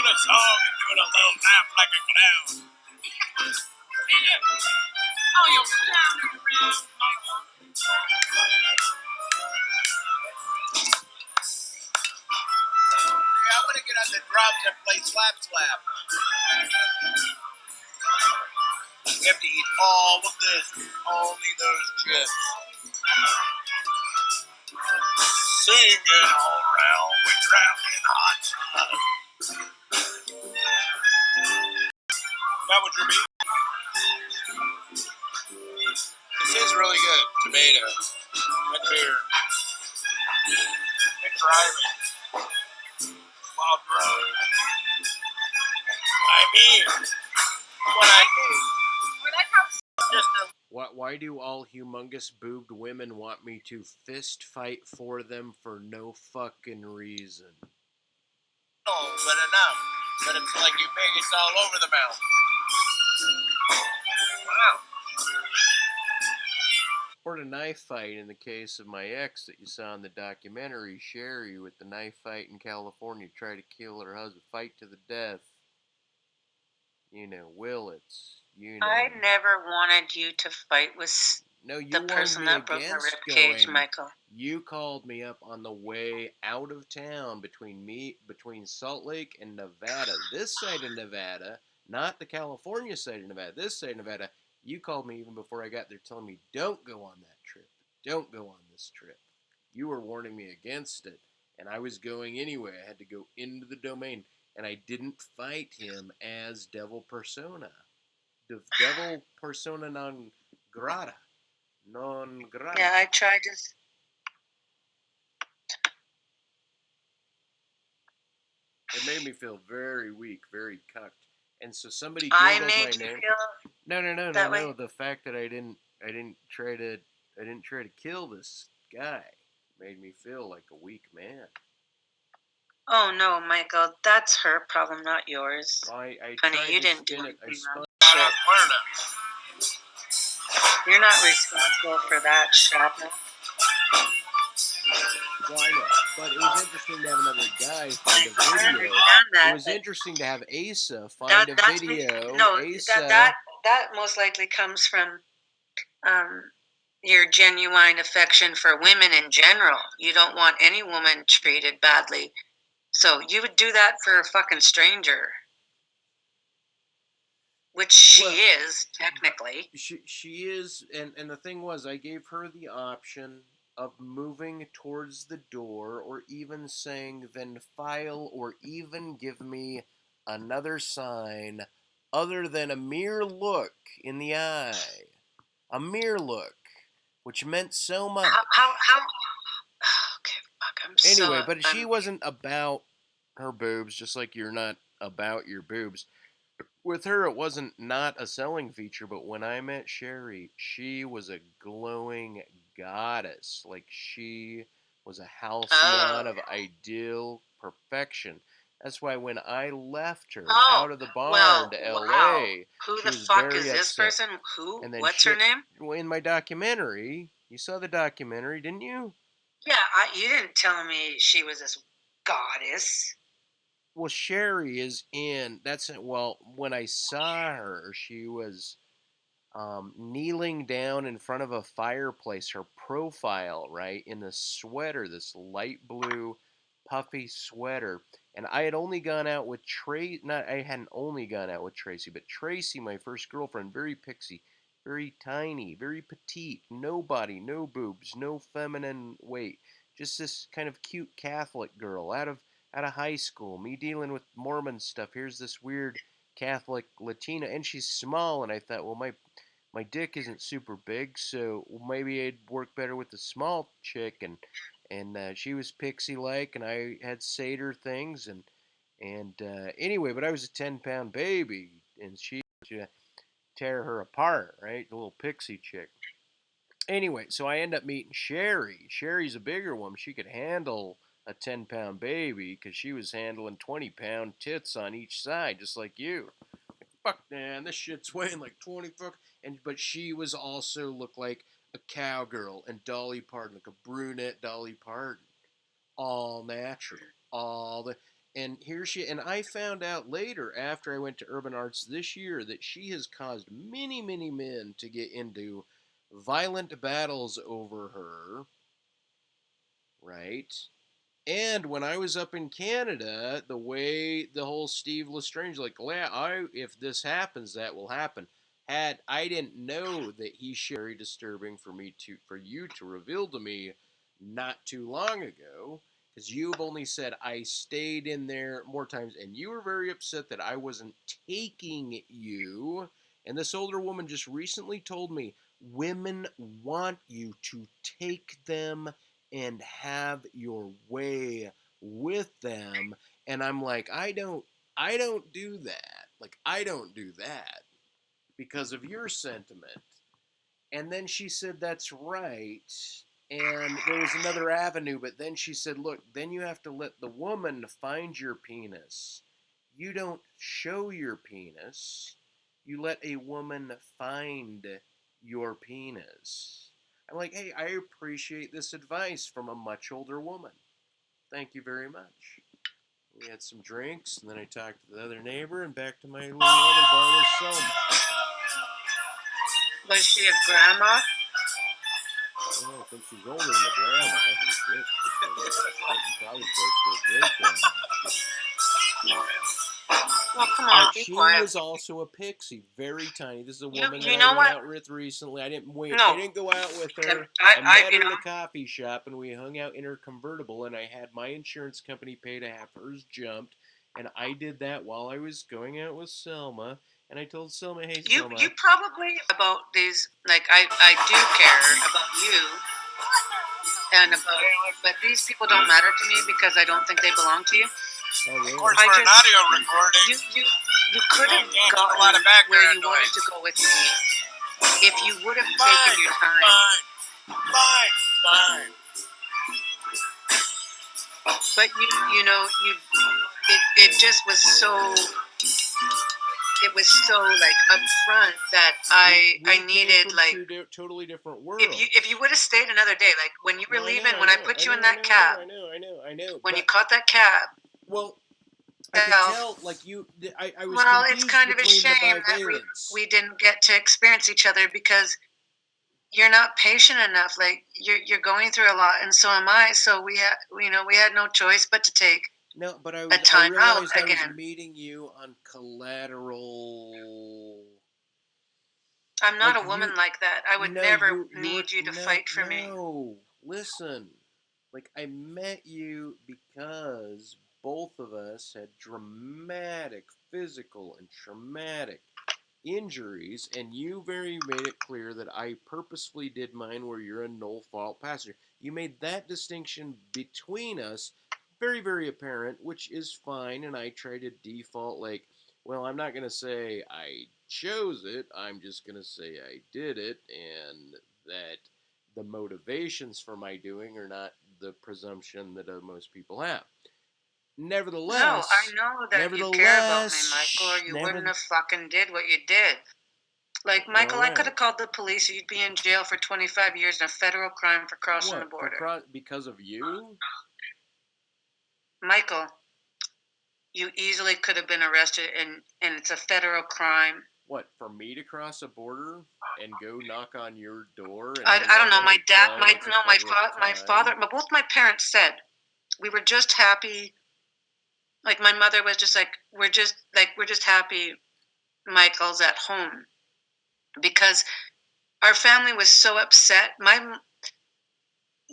a song and doing a little laugh like a clown. Oh, you're clowning around, Michael. I want to get on the drums and play slap slap. You have to eat all of this, only those chips. Singing all around, we drown in hot sun. That what you mean? This is really good. Tomato and beer and driving while drunk. I mean, what I mean. Why do all humongous boobed women want me to fist fight for them for no fucking reason? Oh, but enough. But it's like you biggest all over the mouth. Wow. Or the knife fight in the case of my ex that you saw in the documentary, Sherry, with the knife fight in California, try to kill her husband, fight to the death. You know, Willits. You know. I never wanted you to fight with the person that broke my rib cage, Michael. You called me up on the way out of town between Salt Lake and Nevada. This side of Nevada, not the California side of Nevada. This side of Nevada. You called me even before I got there telling me, don't go on that trip. Don't go on this trip. You were warning me against it. And I was going anyway. I had to go into the domain. And I didn't fight him as devil persona. The devil persona non grata. Non grata. Yeah, I tried to... It made me feel very weak, very cucked. And so somebody Googled my name. No. The fact that I didn't try to kill this guy made me feel like a weak man. Oh no, Michael, that's her problem, not yours. I Honey, you didn't do anything wrong. You're not responsible for that, Shatner. Well, I know, but it was interesting to have another guy find a video. It was interesting to have Asa find a video. That most likely comes from your genuine affection for women in general. You don't want any woman treated badly. So you would do that for a fucking stranger. Which she is, technically. She is, and the thing was, I gave her the option of moving towards the door, or even saying, then file, or even give me another sign other than a mere look in the eye. A mere look, which meant so much. How okay, fuck, Anyway, but she wasn't about her boobs, just like you're not about your boobs. With her, it wasn't not a selling feature, but when I met Sherry, she was a glowing goddess. Like, she was a halcyon of ideal perfection. That's why when I left her out of the barn to L.A., who the fuck is this person? Who? And then what's her name? Well, in my documentary, you saw the documentary, didn't you? Yeah, you didn't tell me she was this goddess. Well, Sherry is in. When I saw her, she was kneeling down in front of a fireplace. Her profile, right, in the sweater, this light blue, puffy sweater. And I had only gone out with I hadn't only gone out with Tracy, but Tracy, my first girlfriend, very pixie, very tiny, very petite, no body, no boobs, no feminine weight. Just this kind of cute Catholic girl out of high school, me dealing with Mormon stuff. Here's this weird Catholic Latina, and she's small. And I thought, well, my dick isn't super big, so maybe I'd work better with a small chick. And she was pixie-like, and I had satyr things. And anyway, but I was a 10-pound baby, and she tear her apart, right? The little pixie chick. Anyway, so I end up meeting Sherry. Sherry's a bigger woman. She could handle a 10-pound baby because she was handling 20-pound tits on each side, just like you. Fuck, man, this shit's weighing like 20 fuck. But she was also looked like a cowgirl and Dolly Parton, like a brunette Dolly Parton. All natural. And here she, and I found out later after I went to Urban Arts this year that she has caused many, many men to get into violent battles over her, right? And when I was up in Canada, the way the whole Steve Lestrange, like, yeah, if this happens, that will happen. Had I didn't know that he shared very disturbing for you to reveal to me not too long ago, because you've only said I stayed in there more times, and you were very upset that I wasn't taking you. And this older woman just recently told me women want you to take them and have your way with them. And I'm like, I don't do that. Like, I don't do that because of your sentiment. And then she said, that's right. And there was another avenue, but then she said, look, then you have to let the woman find your penis. You don't show your penis. You let a woman find your penis. I'm like, hey, I appreciate this advice from a much older woman. Thank you very much. We had some drinks, and then I talked to the other neighbor, and back to my little other daughter, Selma. Was she a grandma? Oh, I think she's older than the grandma. Shit, probably close to a great grandma. Well, come on, But be she quiet. was also a pixie, very tiny. This is a You woman that you I know went what? out with recently. I didn't wait. I No, didn't go out with her. I I met you her know at a coffee shop, and we hung out in her convertible. And I had my insurance company pay to have hers jumped, and I did that while I was going out with Selma. And I told Selma, "Hey, you Selma, probably about these like I do care about you and about but these people don't matter to me because I don't think they belong to you. oh really? Of course, for an audio recording, you could have gotten a lot of where you wanted to go with me if you would have taken your time. Fine. But you know it just was so it was so like upfront that I needed like totally different worlds. if you would have stayed another day, like when you were leaving, when I put you in that cab, I know. when you caught that cab, Well, I could tell, like you, I was well, it's confused kind of a between the shame that bivalence. we didn't get to experience each other because you're not patient enough. Like you're going through a lot, and so am I. So we had no choice but to take No, but a I time out realized I was again. meeting you on collateral. I'm not Like a woman you, like that. I would no, never you were need you to no, fight for me. no. Listen, like I met you because both of us had dramatic physical and traumatic injuries, and you very made it clear that I purposefully did mine where you're a no fault passenger. You made that distinction between us very, very apparent, which is fine, and I try to default like, well, I'm not going to say I chose it, I'm just going to say I did it, and that the motivations for my doing are not the presumption that most people have. No, I Nevertheless, know that you care about me, nevertheless, Michael, or shh, you never. wouldn't have fucking did what you did. Like, All Michael, I could right. have called the police. You'd be in jail for 25 years and a federal crime for crossing the What for? border. Because of you? Michael, you easily could have been arrested, and it's a federal crime. What for me to cross a border and go knock on your door and hang I out don't in a know. My dad, hotel? That's a federal my crime. father, both my parents said we were just happy. Like my mother was just like we're just happy Michael's at home because our family was so upset.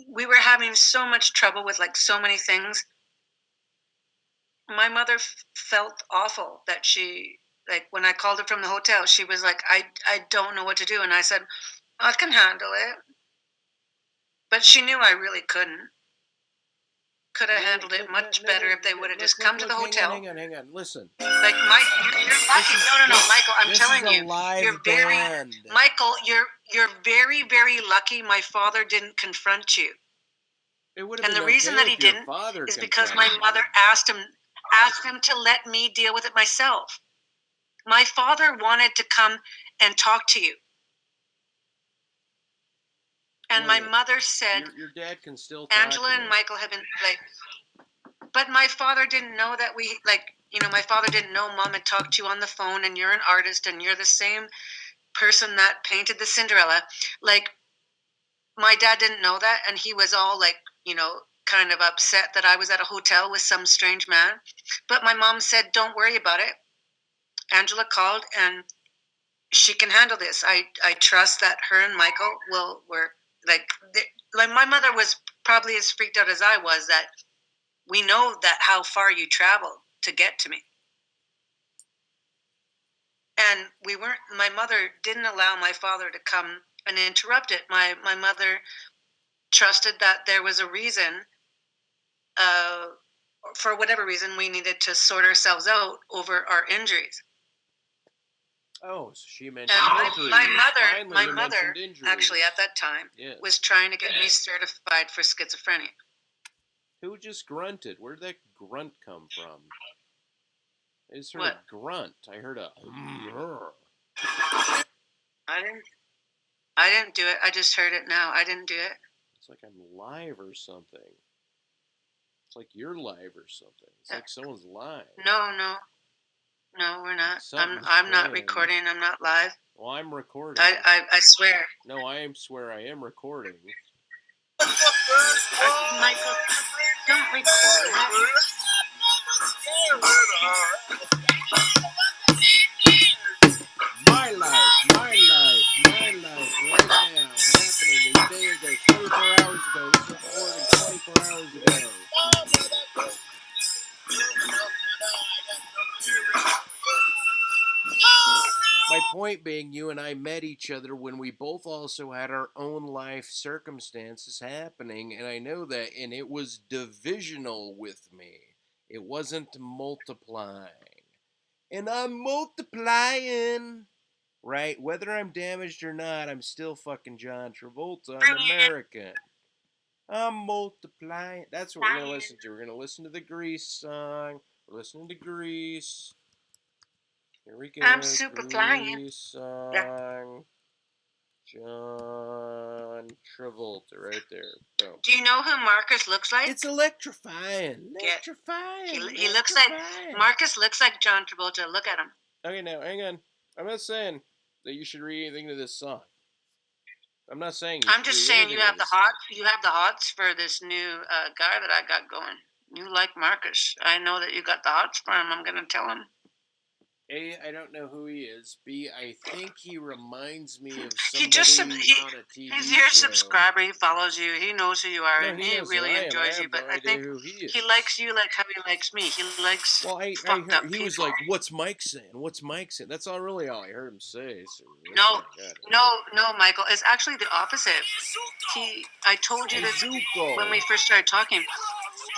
We were having so much trouble with like so many things. My mother felt awful that she like when I called her from the hotel, she was like, I don't know what to do, and I said I can handle it, but she knew I really couldn't. Could have Well, handled it but much better if they would have just come to the hotel. hang on. Listen, Like Mike, you're lucky. No, Michael. I'm this is telling a you, live you're very band. Michael. You're very very lucky. My father didn't confront you, It would have and been the reason okay that he if your didn't father is because confronted my mother me. asked him to let me deal with it myself. My father wanted to come and talk to you, and my Well, mother said your dad can still talk Angela to and me. Michael have been like But my father didn't know that we like. My father didn't know mom had talked to you on the phone, and you're an artist, and you're the same person that painted the Cinderella. Like my dad didn't know that, and he was all like, kind of upset that I was at a hotel with some strange man. But my mom said, "Don't worry about it. Angela called, and she can handle this. I trust that her and Michael will work." Like my mother was probably as freaked out as I was that we know that how far you travel to get to me. And we weren't my mother didn't allow my father to come and interrupt it. My mother trusted that there was a reason, uh, for whatever reason we needed to sort ourselves out over our injuries. Oh, so she mentioned And injuries. Finally, my you mother mentioned injuries. actually at that time Yes. was trying to get me certified for schizophrenia. Who just grunted? Where did that grunt come from? I just heard What? a grunt. I heard a. I didn't I didn't do it. I just heard it now. I didn't do it. It's like I'm live or something. It's like you're live or something. It's like someone's live. No, no. No, we're not. Something's I'm not playing. recording. I'm not live. Well, I'm recording. I swear. No, I swear I am recording. Michael, don't record it. My life, my life, my life, right now, happening a day ago, 24 hours ago. This recording 24 hours ago. My point being, you and I met each other when we both also had our own life circumstances happening, and I know that, and it was divisional with me. It wasn't multiplying. And I'm multiplying. Right? Whether I'm damaged or not, I'm still fucking John Travolta. I'm American. I'm multiplying. That's what we're going to listen to. We're going to listen to the Grease song. We're listening to Grease. Here we go. I'm super flying. Grease song. Yeah. John Travolta right there. Boom. Do you know who Marcus looks like? It's electrifying. Electrifying. He looks like Marcus looks like John Travolta. Look at him. Okay, now hang on. I'm not saying that you should read anything to this song. I'm not saying. I'm just saying you have the hots. You have the hots for this new guy that I got going. You like Marcus. I know that you got the hots for him. I'm gonna tell him. A, I don't know who he is. B, I think he reminds me of somebody on a TV He's your show. subscriber. He follows you. He knows who you are, No, and he really enjoys you. But I think he likes you like how he likes me. He likes fucked up people. He was like, "What's Mike saying? What's Mike saying?" That's all really all I heard him say. So no, Michael. It's actually the opposite. I told you this when we first started talking.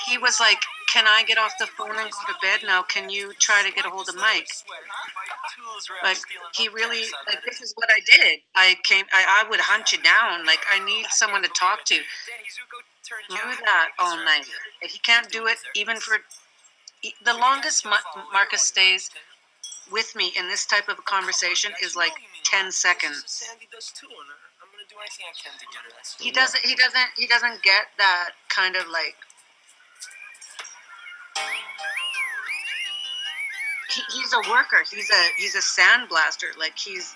He was like, "Can I get off the phone and go to bed now? Can you try to get a hold of Mike?" Like he really like this is what I did. I would hunt you down. Like I need someone to talk to. Do that all night. He can't do it even for the longest. Marcus stays with me in this type of a conversation is like 10 seconds. He doesn't get that kind of like he's a worker. He's a sandblaster. Like he's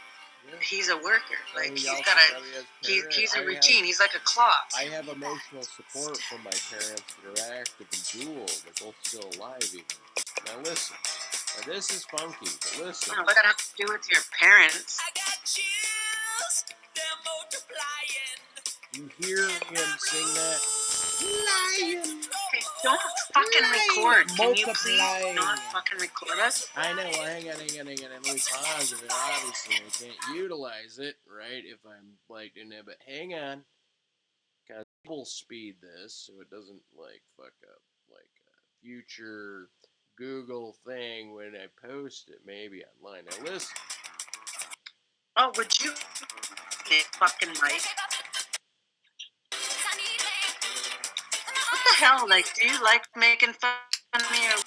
a worker. Like he's a routine. He's like a clock. I have emotional support from my parents that are active and dual. They're both still alive even. Now listen. Now this is funky, but listen. What does that have to do with your parents? You hear him sing that? Lion. Hey, don't fucking record. Can you please not fucking record us? I know. Hang on. Let me pause it. Obviously, I can't utilize it, right? If I'm like in it, but hang on. Gotta double speed this so it doesn't like fuck up like a future Google thing when I post it maybe online. Now listen. Oh, would you fucking Mike? What the hell? Like, do you like making fun of me or?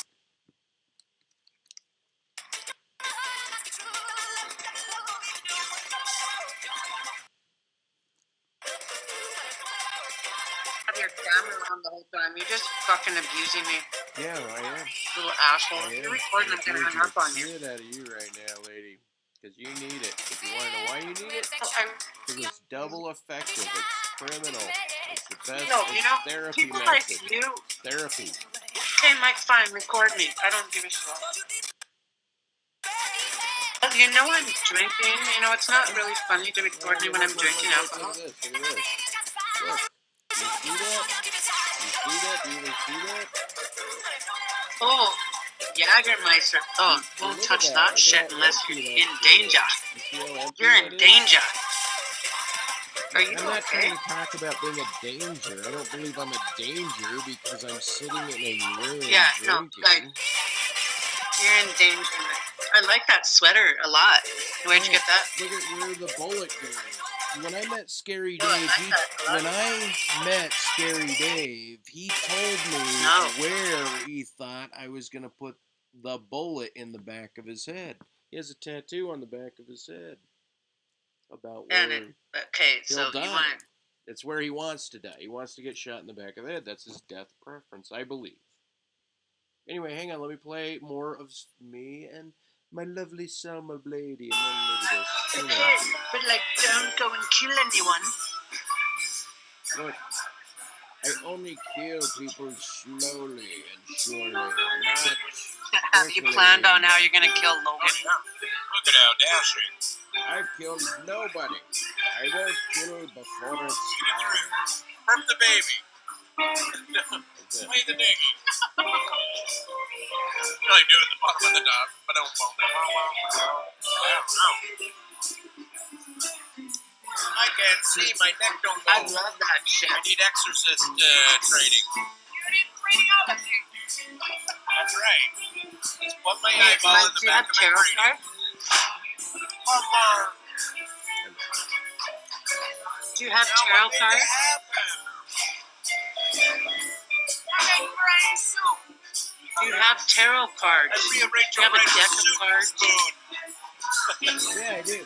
Have your camera on the whole time. You're just fucking abusing me. Yeah, I am. Little asshole. I If you're am. recording, I'm I'm gonna hang abusing the up on you. shit out of you right now, lady. Because you need it. If you want to know why you need it, Oh, because it's double effective. It's criminal. It's the best. no, It's therapy people like method. you. It's therapy. Okay, Mike, fine, record me. I don't give a shit. Well, you know I'm drinking. You know, it's not really funny to record me when I'm drinking alcohol. Look at this. Look at this. Look. You see that? You see that? Do you even see that? Oh, Jägermeister. Oh, Well, won't look at touch that. that Look shit at how unless you're empty that in shit danger. is. You see how empty You're that in is? danger. Are Look, you I'm not okay? trying to talk about being a danger. I don't believe I'm a danger because I'm sitting in a room Yeah, no, drinking. like, you're in danger. I like that sweater a lot. Where'd you get that? Look at where the bullet goes. When I met Scary Oh, I Dave, like that a lot. when I met Scary Dave, he told me No. where he thought I was gonna put the bullet in the back of his head. He has a tattoo on the back of his head about And where okay, he'll so die. you want It's where he wants to die. He wants to get shot in the back of the head. That's his death preference, I believe. Anyway, hang on. Let me play more of me and my lovely Selma Blady, and then maybe this. okay, but like, don't go and kill anyone. Look, I only kill people slowly and surely, not Have you planned on how you're gonna kill Logan? Look at how dashing. I've killed nobody. I won't kill before it's time. From the baby. Play the diggy. Really do it at the bottom of the dog. But I don't I can't see. My neck don't I go. love that shit. I need exorcist training. That's right. Just put my Hey, eyeball Mike, in the do you back have of my tarot brain. cards? One more. Do you have Now tarot what did cards? happen? Do you have tarot cards? I rearranged Do you have a your deck of soup cards? spoon. Yeah, I do.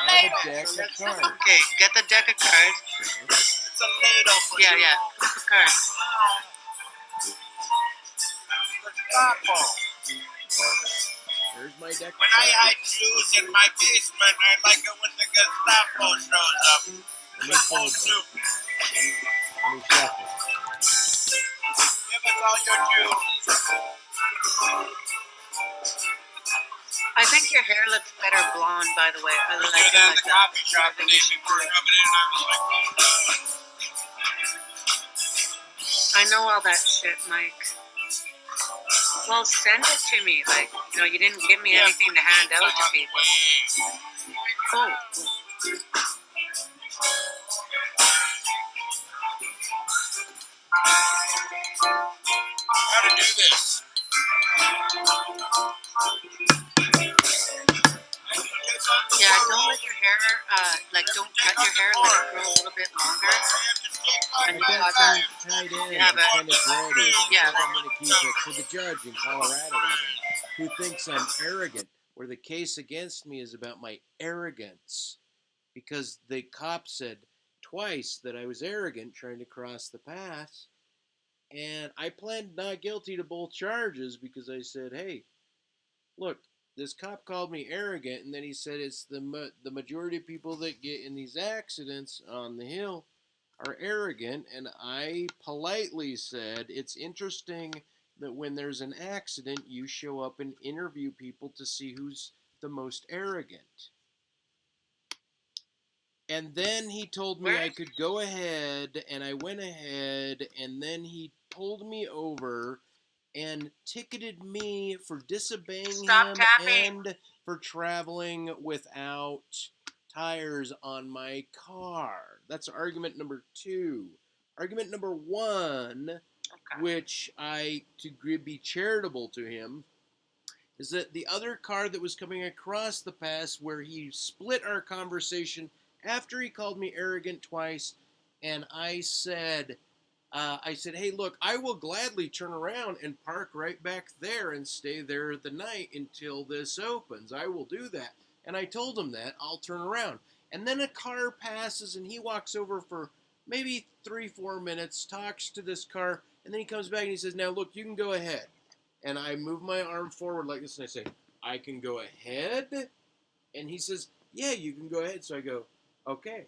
I have a deck of cards. Okay, get the deck of cards. It's a ladle for Yeah, you. yeah. Get the cards. It's thoughtful. Here's my deck of When I cards. hide shoes in my basement, I like it when the Gestapo shows up with full soup. Let me shuffle. Give us all your juice. I think your hair looks better blonde, by the way. I Do like that it in like the that. coffee shop the day before coming in. I was like, I know all that shit, Mike. Well, send it to me. Like, you know, you didn't give me anything to hand out to people. Cool. how to do this? Yeah, don't let your hair, don't cut your hair. Let it grow a little bit longer. And I've you got got some that. tight ends. Yeah, It's but kind of dready. I yeah. think I'm going to keep it for the judge in Colorado, even, who thinks I'm arrogant, where the case against me is about my arrogance. Because the cop said twice that I was arrogant trying to cross the pass. And I pled not guilty to both charges because I said, hey, look, this cop called me arrogant, and then he said it's the majority of people that get in these accidents on the hill are arrogant, and I politely said it's interesting that when there's an accident, you show up and interview people to see who's the most arrogant. And then he told me I could go ahead, and I went ahead, and then he pulled me over and ticketed me for disobeying Stop him tapping. and for traveling without tires on my car. That's argument number 2. Argument number 1, Okay. which to be charitable to him, is that the other car that was coming across the pass, where he split our conversation after he called me arrogant twice, and I said, hey, look, I will gladly turn around and park right back there and stay there the night until this opens. I will do that. And I told him that. I'll turn around. And then a car passes, and he walks over for maybe 3-4 minutes, talks to this car, And then he comes back and he says, now look, you can go ahead. And I move my arm forward like this and I say, I can go ahead? And he says, yeah, you can go ahead. So I go, okay,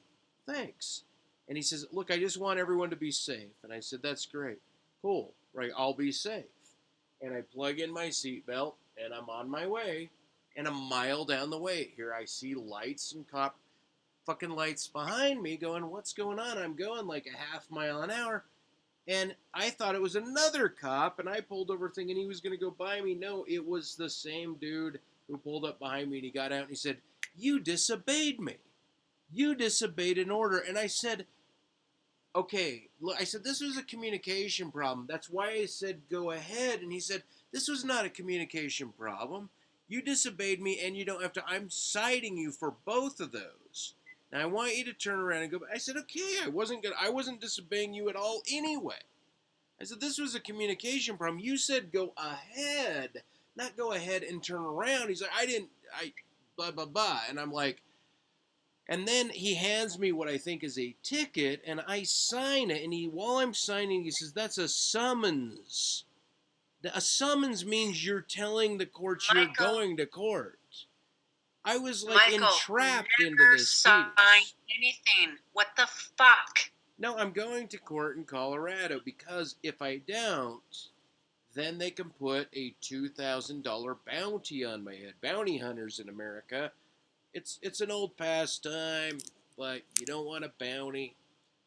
thanks. And he says, look, I just want everyone to be safe. And I said, that's great. Cool. Right, I'll be safe. And I plug in my seatbelt and I'm on my way. And a mile down the way, here I see lights and cop fucking lights behind me going, what's going on? I'm going like a half mile an hour. And I thought it was another cop, and I pulled over thinking he was going to go by me. No, it was the same dude who pulled up behind me, and he got out and he said, you disobeyed me. You disobeyed an order. And I said, okay, look, I said, this was a communication problem. That's why I said go ahead. And he said, this was not a communication problem. You disobeyed me, and you don't have to. I'm citing you for both of those. Now I want you to turn around and go. I said, okay, I wasn't disobeying you at all anyway. I said, this was a communication problem. You said go ahead, not go ahead and turn around. He's like, blah, blah, blah. And I'm like, and then he hands me what I think is a ticket, and I sign it. And while I'm signing, he says, that's a summons. A summons means you're telling the court you're going to court. I was like entrapped into this sign anything. What the fuck? No, I'm going to court in Colorado because if I don't, then they can put a $2,000 bounty on my head. Bounty hunters in America. It's an old pastime, but you don't want a bounty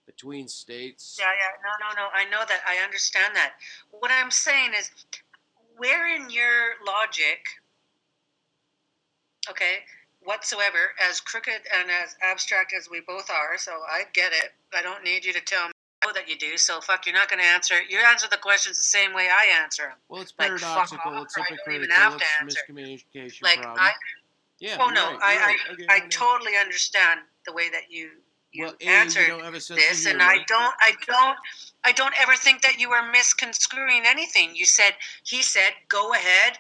between states. Yeah. No. I know that. I understand that. What I'm saying is, where in your logic, okay, whatsoever, as crooked and as abstract as we both are, so I get it. I don't need you to tell me that you do, so fuck, you're not going to answer. You answer the questions the same way I answer them. Well, it's paradoxical, like, it's hypocritical, it's miscommunication problem. Yeah, oh no, right. I totally understand the way that you answered this, and I don't ever think that you were misconstruing anything. He said, go ahead,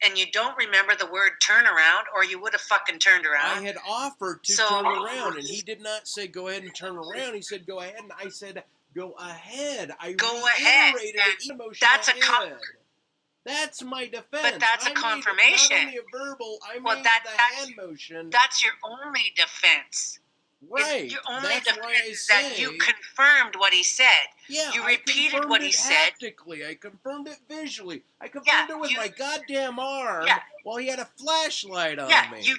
and you don't remember the word turnaround, or you would have fucking turned around. I had offered to turn around, and he did not say go ahead and turn around. He said go ahead, and I said go ahead. I reiterated it. That's That's my defense. But that's a confirmation. Not only a verbal, I made the hand motion. That's your only defense. Right. Your only defense is that you confirmed what he said. Yeah, you repeated what he said. I confirmed it visually. I confirmed it with my goddamn arm while he had a flashlight on me.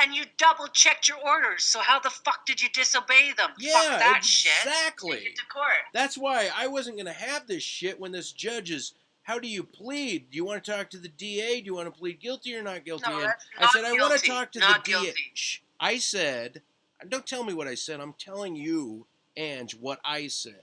And you double-checked your orders, so how the fuck did you disobey them? Yeah, fuck that exactly. Shit. Take it to court. That's why I wasn't going to have this shit when this judge is, how do you plead? Do you want to talk to the DA? Do you want to plead guilty or not guilty? No, and I said, I want to talk to the DA. I said, don't tell me what I said. I'm telling you, Ange, what I said.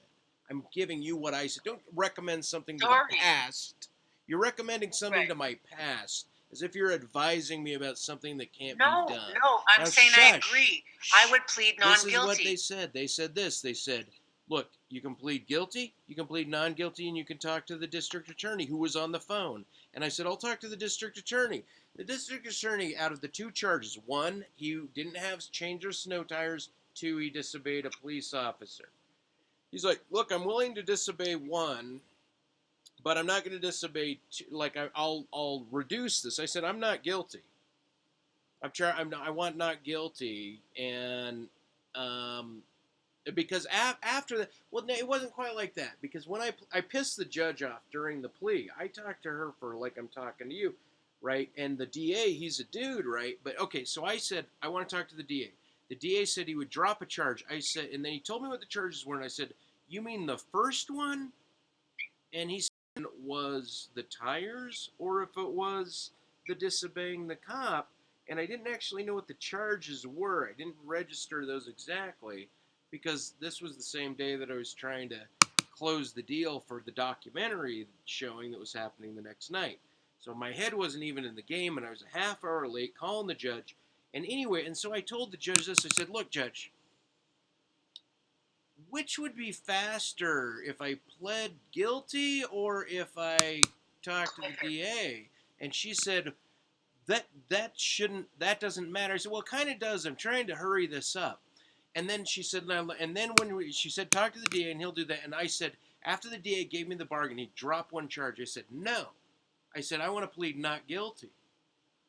I'm giving you what I said. Don't recommend something to the past. You're recommending something to my past. As if you're advising me about something that can't be done. No, I'm saying I agree. I would plead non-guilty. This is what they said. They said this. They said, look, you can plead guilty, you can plead non-guilty, and you can talk to the district attorney who was on the phone. And I said, I'll talk to the district attorney. The district attorney, out of the two charges, one, he didn't have change or snow tires. Two, he disobeyed a police officer. He's like, look, I'm willing to disobey one, but I'm not going to disobey two. Like, I'll reduce this. I said, I'm not guilty. I want not guilty, and because after that, well, no, it wasn't quite like that. Because when I pissed the judge off during the plea, I talked to her for like I'm talking to you, right? And the DA, he's a dude, right? But okay, so I said I want to talk to the DA. The DA said he would drop a charge. I said, and then he told me what the charges were, and I said, you mean the first one? And he said it was the tires, or if it was the disobeying the cop. And I didn't actually know what the charges were. I didn't register those exactly because this was the same day that I was trying to close the deal for the documentary showing that was happening the next night. So my head wasn't even in the game, and I was a half hour late calling the judge. And anyway, and so I told the judge this. I said, look, Judge, which would be faster, if I pled guilty or if I talked to the DA? And she said, that doesn't matter. I said, well, it kind of does. I'm trying to hurry this up. And then she said, and then she said, talk to the DA and he'll do that. And I said, after the DA gave me the bargain, he dropped one charge. I said, no. I said, I want to plead not guilty.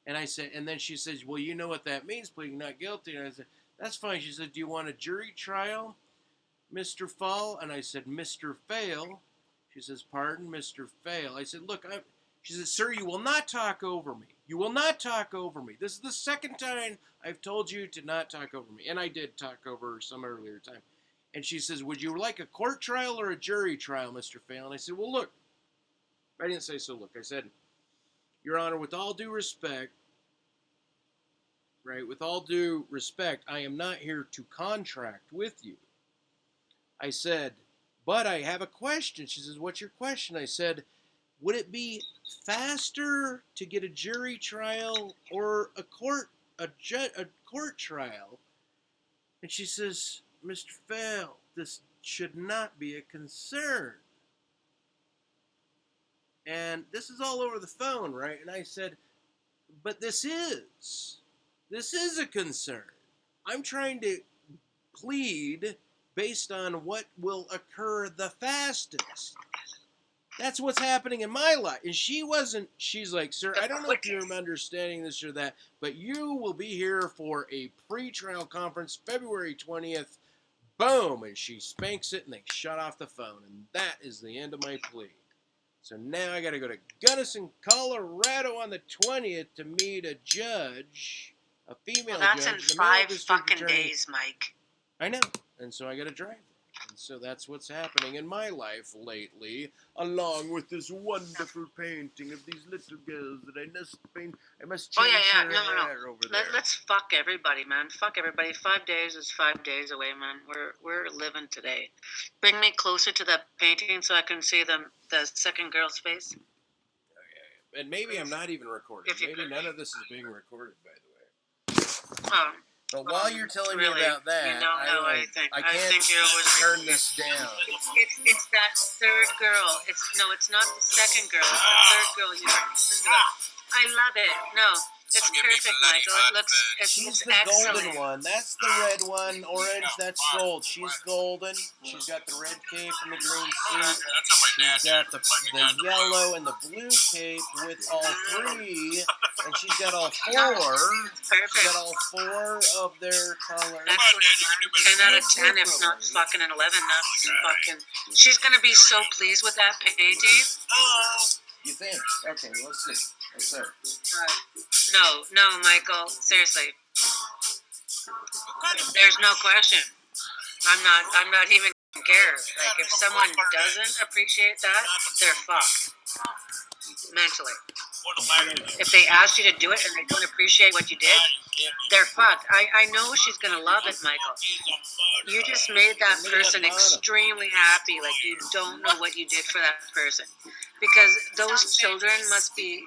And I said, and then she says, well, you know what that means, pleading not guilty. And I said, that's fine. She said, do you want a jury trial, Mr. Fall? And I said, Mr. Fail. She says, pardon, Mr. Fail. I said, look, she said, sir, you will not talk over me. You will not talk over me. This is the second time I've told you to not talk over me. And I did talk over her some earlier time. And she says, would you like a court trial or a jury trial, Mr. Fail? And I said, well, look. I didn't say so, look. I said, Your Honor, with all due respect, right, with all due respect, I am not here to contract with you. I said, but I have a question. She says, what's your question? I said, would it be faster to get a jury trial or a court trial? And she says, Mr. Fail, this should not be a concern. And this is all over the phone, right? And I said, but this is a concern. I'm trying to plead based on what will occur the fastest. That's what's happening in my life. And she's like, sir, I don't know if you're understanding this or that, but you will be here for a pre-trial conference February 20th. Boom. And she spanks it and they shut off the phone. And that is the end of my plea. So now I got to go to Gunnison, Colorado on the 20th to meet a judge, a female judge. Well, that's in 5 fucking days, Mike. I know. And so I got to drive. And so that's what's happening in my life lately, along with this wonderful painting of these little girls that I must paint. I must change her hair over there. Let's fuck everybody, man. Fuck everybody. 5 days is 5 days away, man. We're living today. Bring me closer to that painting so I can see the second girl's face. Okay. And maybe I'm not even recording. Maybe none of this is being recorded, by the way. But while you're telling me about that, I can't turn this down. It's that third girl. It's not the second girl. It's the third girl you are. I love it. No, it's perfect, Michael. It's the excellent. Golden one. That's the red one. Orange, that's gold. She's golden. She's got the red cape and the green suit. She's got the yellow and the blue cape with all three. And she's got all four. She's got all four of their colors. That's 10 out of 10, if not fucking an 11. Fucking. She's gonna be so pleased with that painting. You think? Okay, let's see. Yes, sir. No, Michael. Seriously. There's no question. I'm not even care. Like, if someone doesn't appreciate that, they're fucked. Mentally. If they asked you to do it and they don't appreciate what you did, they're fucked. I know she's gonna love it, Michael. You just made that person extremely happy. Like, you don't know what you did for that person. Because those children must be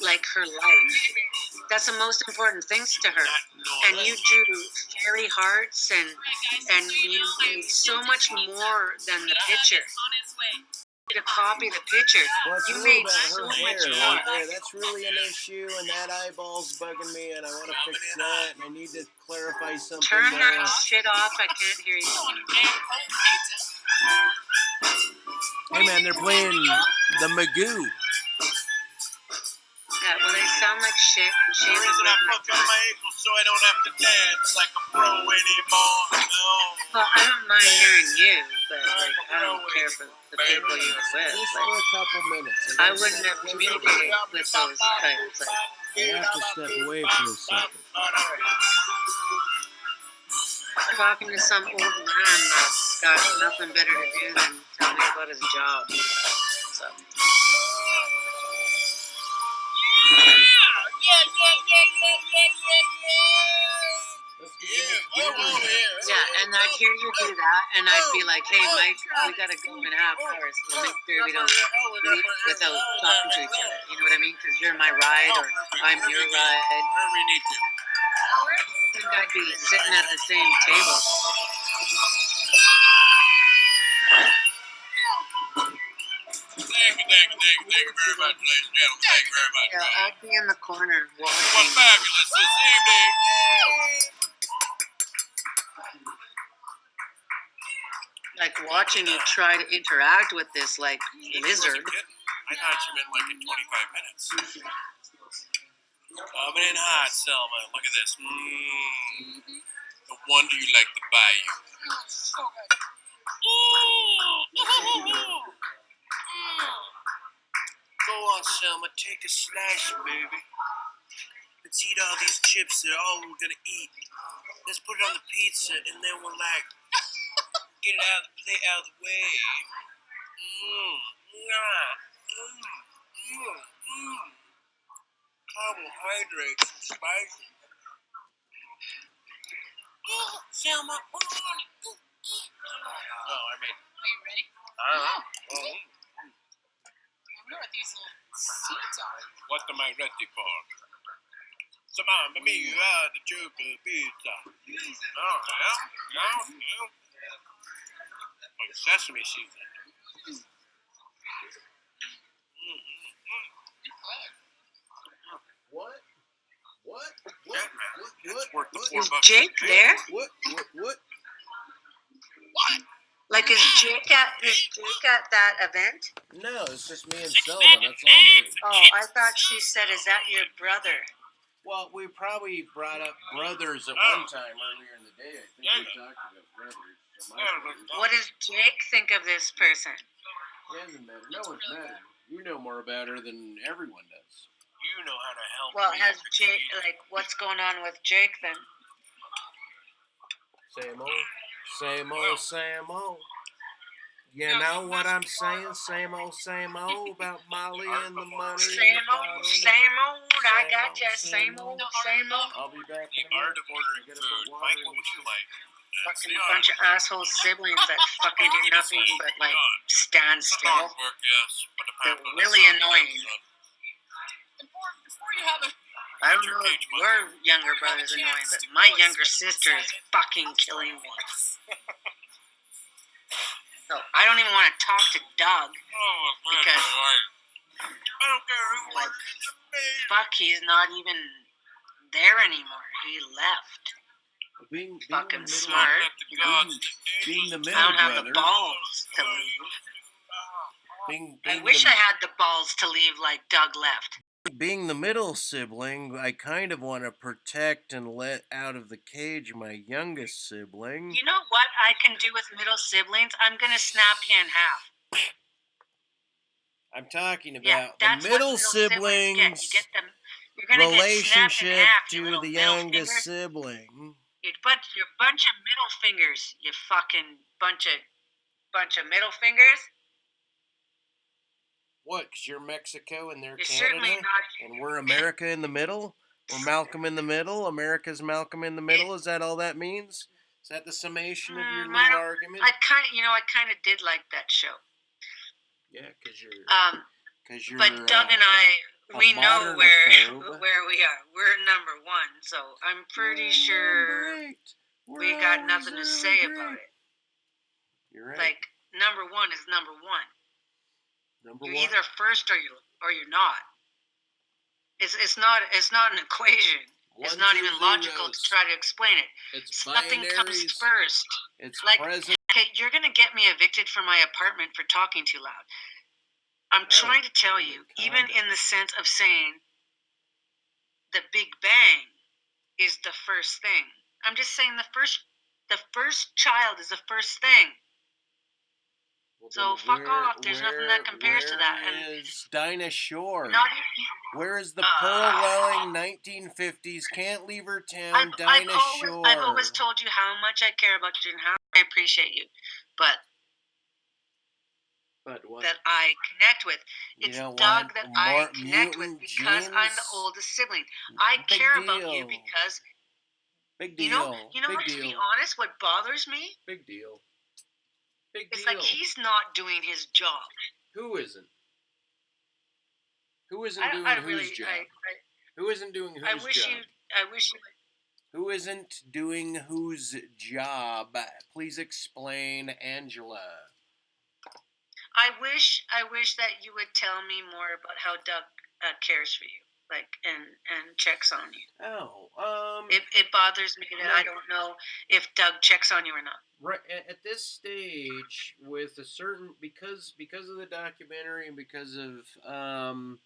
like her life. That's the most important things to her. And you drew fairy hearts and you made so much more than the picture. To copy the picture. Well, you made so her much hair more. right there. That's really an issue, and that eyeball's bugging me, and I want to fix that, and I need to clarify something. Turn that shit off. I can't hear you. Hey, man, they're playing the Magoo. Yeah, well, they sound like shit. And The reason I fucked up my ankle so I don't have to dance like a pro anymore. No. Well, I don't mind hearing you, but like, I don't care for the people you were with. Just for a couple minutes. I wouldn't have communicated with those types. Like, I have to step away for a second. Talking to some old man that's got nothing better to do than tell me about his job. So. Yeah, and I'd hear you do that, and I'd be like, hey, Mike, we got to go in a half hours. We'll make sure we don't leave without talking to each other. You know what I mean? Because you're my ride, or I'm your ride. We need to. I think I'd be sitting at the same table. Thank you very much, ladies and gentlemen. Thank you very much. Yeah, I'd be in the corner What watching. fabulous this evening. Like watching you try to interact with this like lizard. I thought you meant like in 25 minutes. Coming in hot, Selma. Look at this. No wonder you like the bayou. So good. Go on, Selma. Take a slice, baby. Let's eat all these chips. They're all we're gonna eat. Let's put it on the pizza, and then we'll like get it out of the plate, out of the way. Carbohydrates and spicy. Selma, hold on. Oh, I mean. Are you ready? I don't know. I wonder what these little seeds are. What am I ready for? Mamma mia, the chocolate pizza. Oh, yeah. Like sesame seeds in it. What? That's worth the Is $4. Jake there? What? What? Like is Jake at that event? No, it's just me and Selma. That's all me. Oh, I thought she said, "Is that your brother?" Well, we probably brought up brothers at one time earlier in the day. I think we talked about brothers. So my brothers. What does Jake think of this person? It hasn't met her. No one's met her. You know more about her than everyone does. You know how to help Well, me. has Jake what's going on with Jake then? Same old. You know what I'm saying? Same old about Molly and the money. Same old. I got you. Same old. I'll be back in a Art minute. of ordering food. Mike, what would you like? Fucking bunch of asshole siblings that fucking do nothing but like stand still. Work, yes. They're really annoying. Before you have a I don't know if your younger brother's annoying, but my younger sister is fucking killing me. So I don't even want to talk to Doug because I don't care who like fuck, he's not even there anymore. He left. Being Fucking the smart. being the middle I don't have brother. the balls to leave. Being I wish I had the balls to leave like Doug left. Being the middle sibling, I kind of want to protect and let out of the cage my youngest sibling. You know what I can do with middle siblings? I'm gonna snap you in half. I'm talking about Yeah, the that's middle what siblings get. You get them. You're gonna get snapped in relationship half. You to little the middle youngest fingers. sibling. You're a bunch of middle fingers. You fucking bunch of middle fingers. What? Because you're Mexico and they're You're Canada, certainly not. and we're America in the middle. We're Malcolm in the middle. America's Malcolm in the middle. Is that all that means? Is that the summation of your little argument? I kind of did like that show. Yeah, because you're. But Doug and I, we know where we are. We're number one, so I'm pretty sure we got nothing to say about it. You're right. Like number one is number one. You're One. either first or you're not. It's not an equation. It's not even logical to try to explain it. It's something comes binaries. first. It's like present. Okay, you're gonna get me evicted from my apartment for talking too loud. I'm trying to tell you, even in the sense of saying the Big Bang is the first thing. I'm just saying the first child is the first thing. Well, so fuck off. There's nothing that compares to that. Where is Dinah Shore? Not Where is the pearl-welling 1950s? Can't leave her town. Dinah Shore. I've always told you how much I care about you and how I appreciate you, but what? That I connect with. It's Doug that I connect with because I'm the oldest sibling. I care about you because big deal. You know what? To be honest, what bothers me? Big deal. It's like he's not doing his job. Who isn't? Who isn't doing whose job? Who isn't doing whose job? I wish you. Who isn't doing whose job? Please explain, Angela. I wish that you would tell me more about how Doug cares for you, like and checks on you. Oh, It bothers me that I don't know if Doug checks on you or not. right at this stage with a certain because of the documentary and because of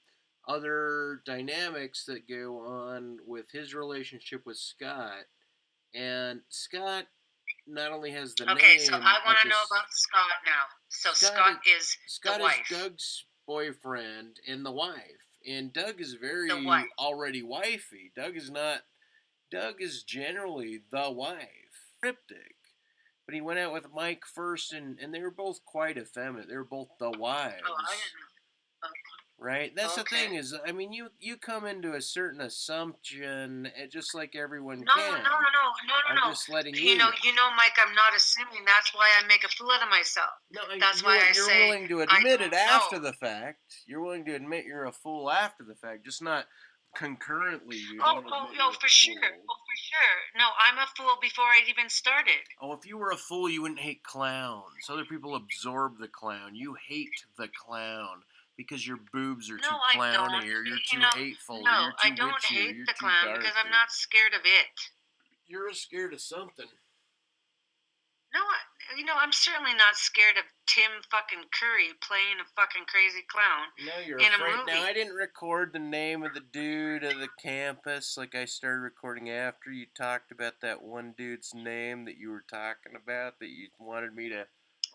other dynamics that go on with his relationship with Scott, and Scott not only has the Okay, so name I of want to know this. about Scott now. So Scott is Scott is the Scott is wife. Doug's boyfriend and the wife, and Doug is The very wife. already wifey. Doug is not. Doug is generally the wife. Cryptic. But he went out with Mike first, and they were both quite effeminate. They were both the Oh, I wives, didn't know. right? That's the Okay. thing is, I mean, you come into a certain assumption, just like everyone No, can. no, no, no, no, no, I'm no. just letting You know, Mike. I'm not assuming. That's why I make a fool out of myself. No, That's why I you're say willing to I admit it don't know. after the fact. You're willing to admit you're a fool after the fact, just not concurrently. You Oh, don't oh, admit no, you're a for sure. fool. Oh, for sure. No, I'm a fool before I even started. Oh, if you were a fool, you wouldn't hate clowns. Other people absorb the clown. You hate the clown because your boobs are No, too I don't. clowny, or you're You too know, hateful, or no, you're I too don't witchy, or hate you're the too clown because I'm darky. not scared of it. You're scared of something. No, I'm certainly not scared of Tim fucking Curry playing a fucking crazy clown No, you're in a afraid. movie. Now, I didn't record the name of the dude of the campus like I started recording after you talked about that one dude's name that you were talking about that you wanted me to.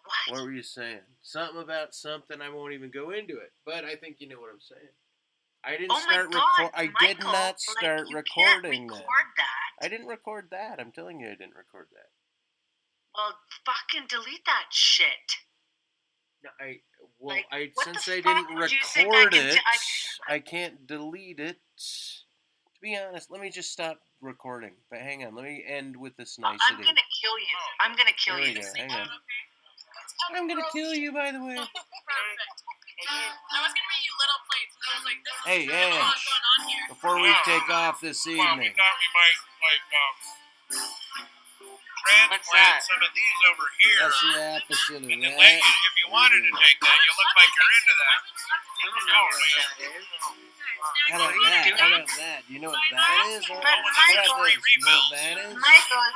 What What? were you saying? Something about something. I won't even go into it, but I think you know what I'm saying. I didn't Oh my start God, record. I did Michael! not Like start you can't recording then. record that. I didn't record that. I'm telling you, I didn't record that. Well, fucking delete that shit. No, Like, what the since I fuck didn't would you think I record can? it, I can't delete it. To be honest, let me just stop recording. But hang on, let me end with this I'm nicety. gonna kill you. I'm gonna kill There we you. go. Hang on. I'm gonna kill you, by the way. I was gonna make you little plates, and I was like, this Hey, is a lot Ash. going on here. Before we take off this Well, we evening. thought we might What's transplant that? some of these over here. That's the opposite of And then that. if you wanted to take that, you look like you're into that. I don't know what that is. How about What are you that? doing? How about that? You know what that is? But How Michael, about this? You know what that is? Michael,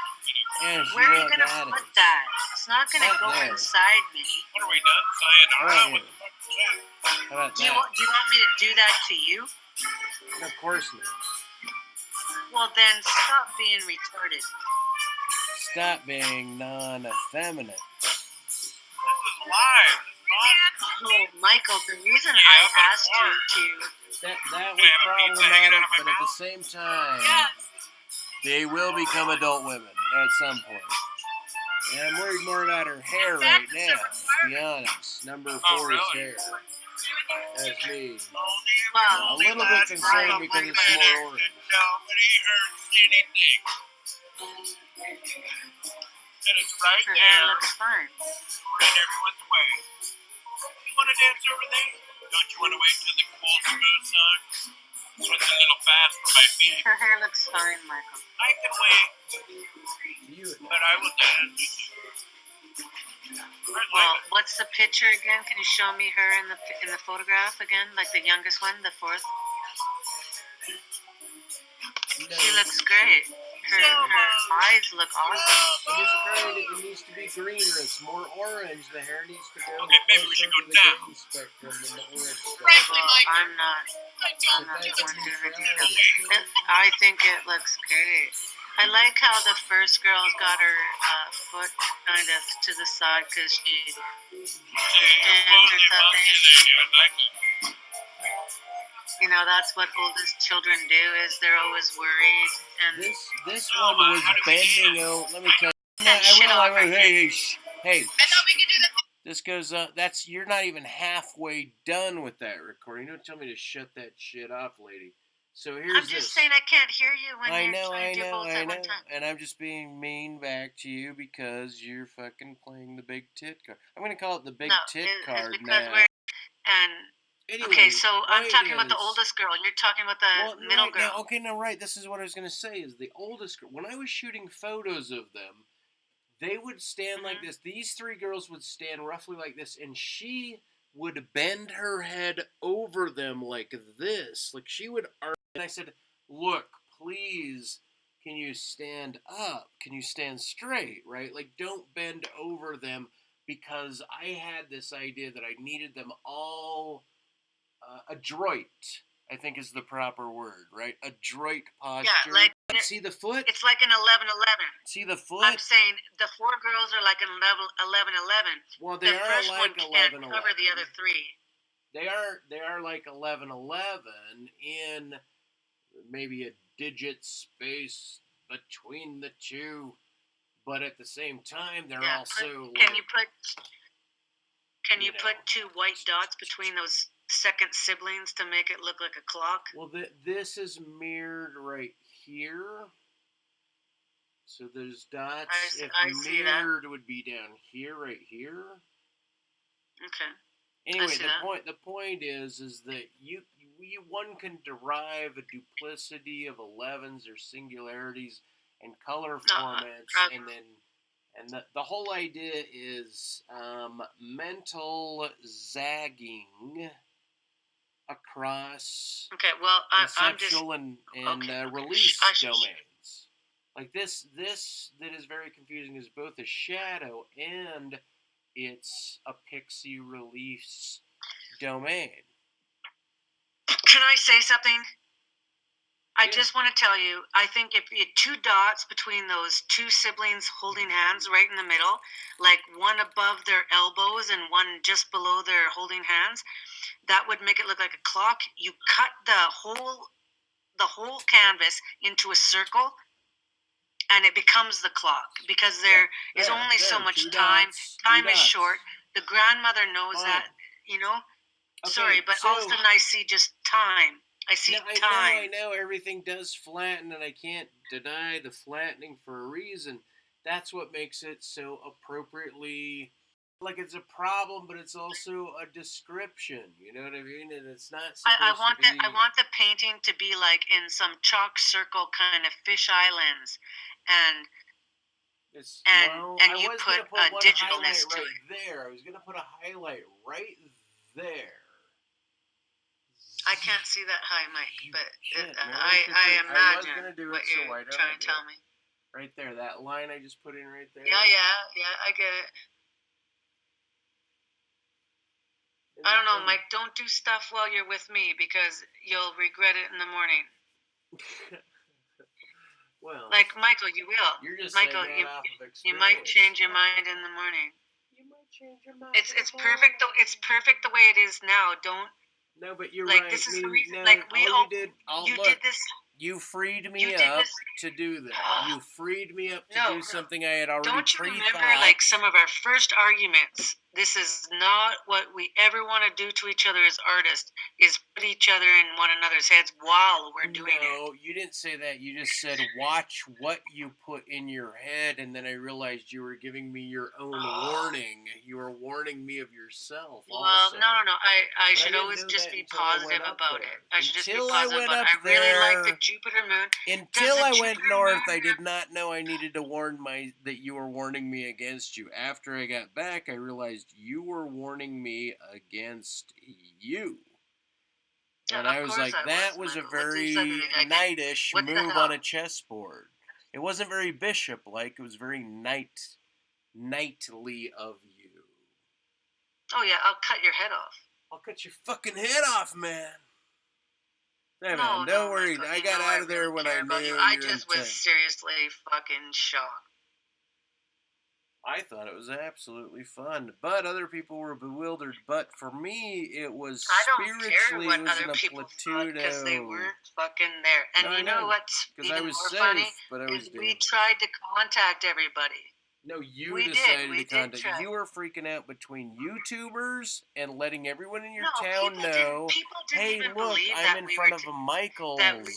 Yes, you where are know you what gonna that put is. that? It's not gonna Not go there. inside me. What are we done? Sayonara? Right What here. the fuck is that? How about Do you that? want me to do that to you? Of course not. Well, then stop being retarded. Stop being non-effeminate. This is live. Oh, Michael, the reason Yeah, I but asked you to, That was problematic, but at the same time, they will become adult women at some point. And I'm worried more about her hair right now, to be honest. Number 4 is hair. That's me. well, A little bit concerned because it's more orange. Nobody hurts anything. And it's right her hair there. looks fine. We're in everyone's way. You want to dance over there? Don't you want to wait till the cool, smooth song? So it's a little fast for my feet. Her hair looks fine, Michael. I can wait, You, but I will dance. Well, what's the picture again? Can you show me her in the photograph again, like the youngest one, the fourth? She looks great. Her eyes look awesome. I just tried it. It needs to be greener. It's more orange. The hair needs to go Okay, maybe we should closer go to the down. green spectrum than the orange spectrum. Well, I'm not But the that's one what you doing the tried. details. I think it looks great. I like how the first girl's got her foot kind of to the side because she stands or something. You know, that's what oldest children do, is they're always worried. And This one was bending over. Let me tell you. That shit off her. Hey, shh. Hey. I thought we could do that. This goes up. You're not even halfway done with that recording. Don't tell me to shut that shit off, lady. So here's I'm just saying I can't hear you when you're trying to do both at one time. And I'm just being mean back to you because you're fucking playing the big tit card. I'm gonna call it the big tit card now. And Anyway, okay, so I'm talking about the is- oldest girl. You're talking about the middle right girl. Now, okay, now right. This is what I was gonna say. Is the oldest girl. When I was shooting photos of them, they would stand like this. These 3 girls would stand roughly like this, and she would bend her head over them like this. Like she would. And I said, "Look, please can you stand up? Can you stand straight, right? Like, don't bend over them, because I had this idea that I needed them all adroit, I think is the proper word, right? Adroit Yeah, posture. See the foot? it's like an 11-11. See the I'm foot? saying the 4 girls are like an 11-11. Well, they The are first one like can't 11-11. cover the other 3. They are like 11-11 in maybe a digit space between the two, but at the same time they're Yeah, also can like, you put 2 white dots between those second siblings to make it look like a clock? well, this is mirrored right here. So those dots, if I see that. mirrored, would be down here, right here. Okay. Anyway, the point is that one can derive a duplicity of 11s or singularities and color formats, and the whole idea is mental zagging across Okay, well, I'm just conceptual and okay. release domains. Like this that is very confusing is both a shadow and it's a pixie release domain. Can I say something? I Yeah. just want to tell you, I think if you had 2 dots between those 2 siblings holding hands right in the middle, like one above their elbows and one just below their holding hands, that would make it look like a clock. You cut the whole canvas into a circle and it becomes the clock because there is only so much 2 time. dots, Time 2 is dots. short. The grandmother knows Fine. that, you know. Okay, Sorry, but all of a sudden I see just time. I see time. I know everything does flatten, and I can't deny the flattening for a reason. That's what makes it so appropriately, like, it's a problem, but it's also a description. You know what I mean? And it's not supposed to be. I want the painting to be like in some chalk circle kind of fisheye lens, and I you was put gonna put a one digitalness highlight to right it. there. I was gonna put a highlight right there. I can't see that high, Mike, but I I was imagine gonna do what it, so you're why don't trying I to do tell it? me. Right there, that line I just put in right there. Yeah, I get it. I don't know, Mike. Don't do stuff while you're with me because you'll regret it in the morning. Well, like Michael, you will. You're just Michael, saying that off of experience. you might change your mind in the morning. You might change your mind. It's perfect. It's perfect the way it is now. Don't. No, but you're like right. this is the Meaning, reason. no, Like we all all you did. you Look, did this. you freed me You did up this. to do that. You freed me up to No, do something I had already Don't you pre-thought. remember like some of our first arguments? This is not what we ever want to do to each other as artists, is put each other in one another's heads while we're doing it. No, you didn't say that. You just said, watch what you put in your head, and then I realized you were giving me your own warning. You were warning me of yourself Well, also. no. I should didn't always know just that be until I went positive up about there. it. I should just be Until I positive went about up it. I really like the there. Jupiter moon. Until I went Jupiter north, moon- I did not know I needed to warn that you were warning me against you. After I got back, I realized you were warning me against you. And Yeah, I of was course like, that was a Michael. What do you say very that I did? knightish What the move hell? on a chessboard. It wasn't very bishop-like. It was very knightly of you. Oh yeah, I'll cut your head off. I'll cut your fucking head off, man. Hey, No, man, don't worry. Michael, I got out of there really when care I about knew you. your I just was intent. seriously fucking shocked. I thought it was absolutely fun, but other people were bewildered. But for me, it was spiritually, I don't care what it was other in a people platoon. because they weren't fucking there. And No, I you know know, what's because even I was more safe, funny? but I was Is we damaged. tried to contact everybody. No, you We decided did. We to contact. did try. You were freaking out between YouTubers and letting everyone in your No, town know, people didn't hey, even look, believe I'm that in we front were of a that we, people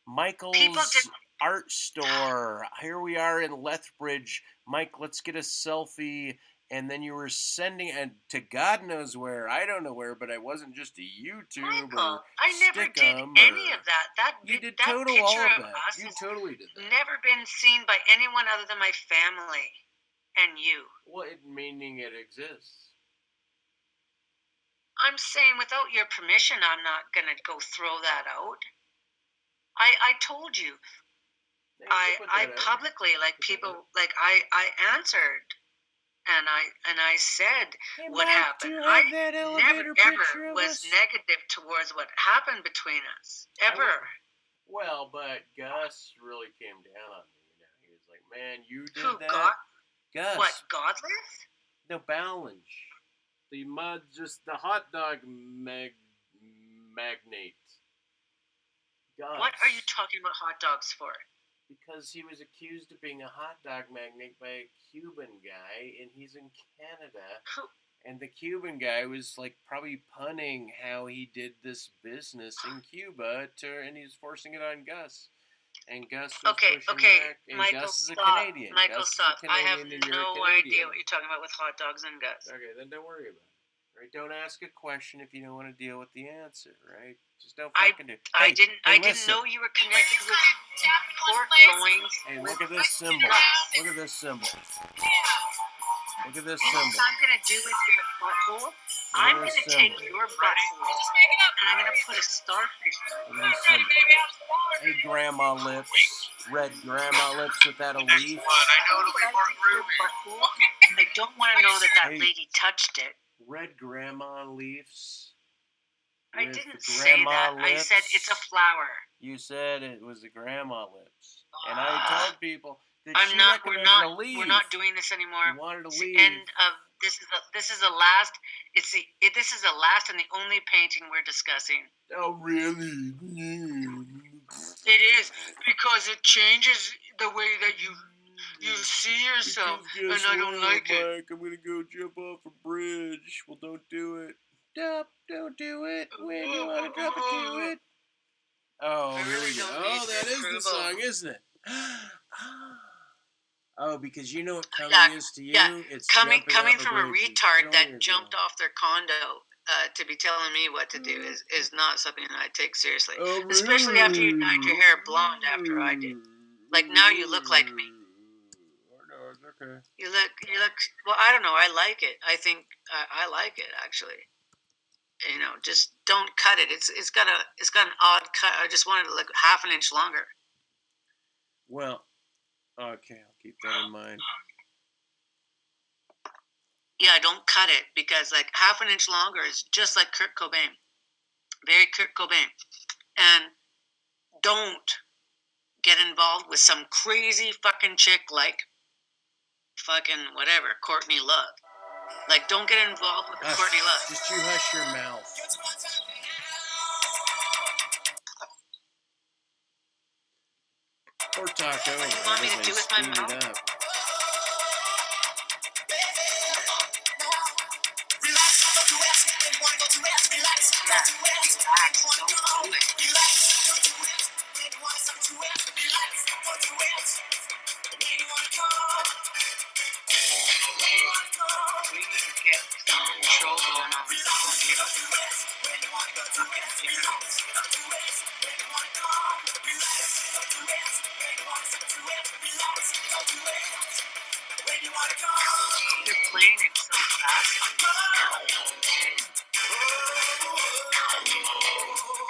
Michael's didn't. art store. Here we are in Lethbridge. Mike, let's get a selfie. And then you were sending it to God knows where. I don't know where, but I wasn't just a YouTube Michael, or I never did Stickum any or... of that. You did that total picture all of of that. us You has totally did that. never been seen by anyone other than my family and you. Well, meaning it exists. I'm saying without your permission, I'm not going to go throw that out. I told you. I publicly, like, people, like, I answered, and I said Hey, what Mike, happened. do you I have that never elevator picture ever of was us? negative towards what happened between us. Ever. Well, but Gus really came down on me. You know, he was like, "Man, you did Who that." got Gus, what? Godless? no Balance, just the hot dog magnate. Gus. What are you talking about hot dogs for? Because he was accused of being a hot dog magnate by a Cuban guy, and he's in Canada. Who? And the Cuban guy was like probably punning how he did this business in Cuba, and he was forcing it on Gus. And Gus was Okay, pushing back. And Michael, Gus is a stop. Canadian. Michael, Gus stop. is a I have Canadian, and you're a no Canadian. idea what you're talking about with hot dogs and Gus. Okay, then don't worry about it. Right? Don't ask a question if you don't want to deal with the answer. Right? Just don't fucking do it. I Hey, didn't. hey, I didn't know you were connected with pork loins. Hey, look at this symbol. Look at this symbol. Look at this You know symbol. what I'm gonna do with your butthole? I'm gonna take your butthole and I'm gonna put a starfish in it. Hey, grandma lips. Red grandma lips without a leaf. I know it'll be more groovy. I don't want to know that Hey. lady touched it. Red grandma leaves. I with didn't the say grandma that. I said lips. it's a flower. You said it was the grandma lips, and I told people that I'm she not. recommended We're not. a leaf. We're not doing this anymore. You wanted to It's leave. the end of this. This is the last. This is the last and the only painting we're discussing. Oh, really? It is because it changes the way that you see yourself, and I don't like it. Mike, I'm gonna go jump off a bridge. Well, don't do it. Stop! Don't do it. When you want to drop it to it. Oh, I here really we go. don't Oh, need that your is the approval. song, isn't it? Oh, because you know what coming Yeah, is to you? yeah. It's Coming jumping off from a bridge and retard killing that jumped yourself. off their condo to be telling me what to do is not something that I take seriously. Oh, Especially after you dyed your hair blonde after I did. Like, now you look like me. No, it's okay. You look. Well, I don't know. I like it. I think I like it actually. You know, just don't cut it. It's got an odd cut. I just wanted it like half an inch longer. Well, okay, I'll keep that in mind. Yeah, don't cut it because like half an inch longer is just like Kurt Cobain. Very Kurt Cobain. And don't get involved with some crazy fucking chick like fucking whatever, Courtney Love. Like, don't get involved with Courtney Love. Just you hush your mouth. Or taco. What do you want me to do with my mouth? Up. We need to get some control going on here. You're playing it so fast.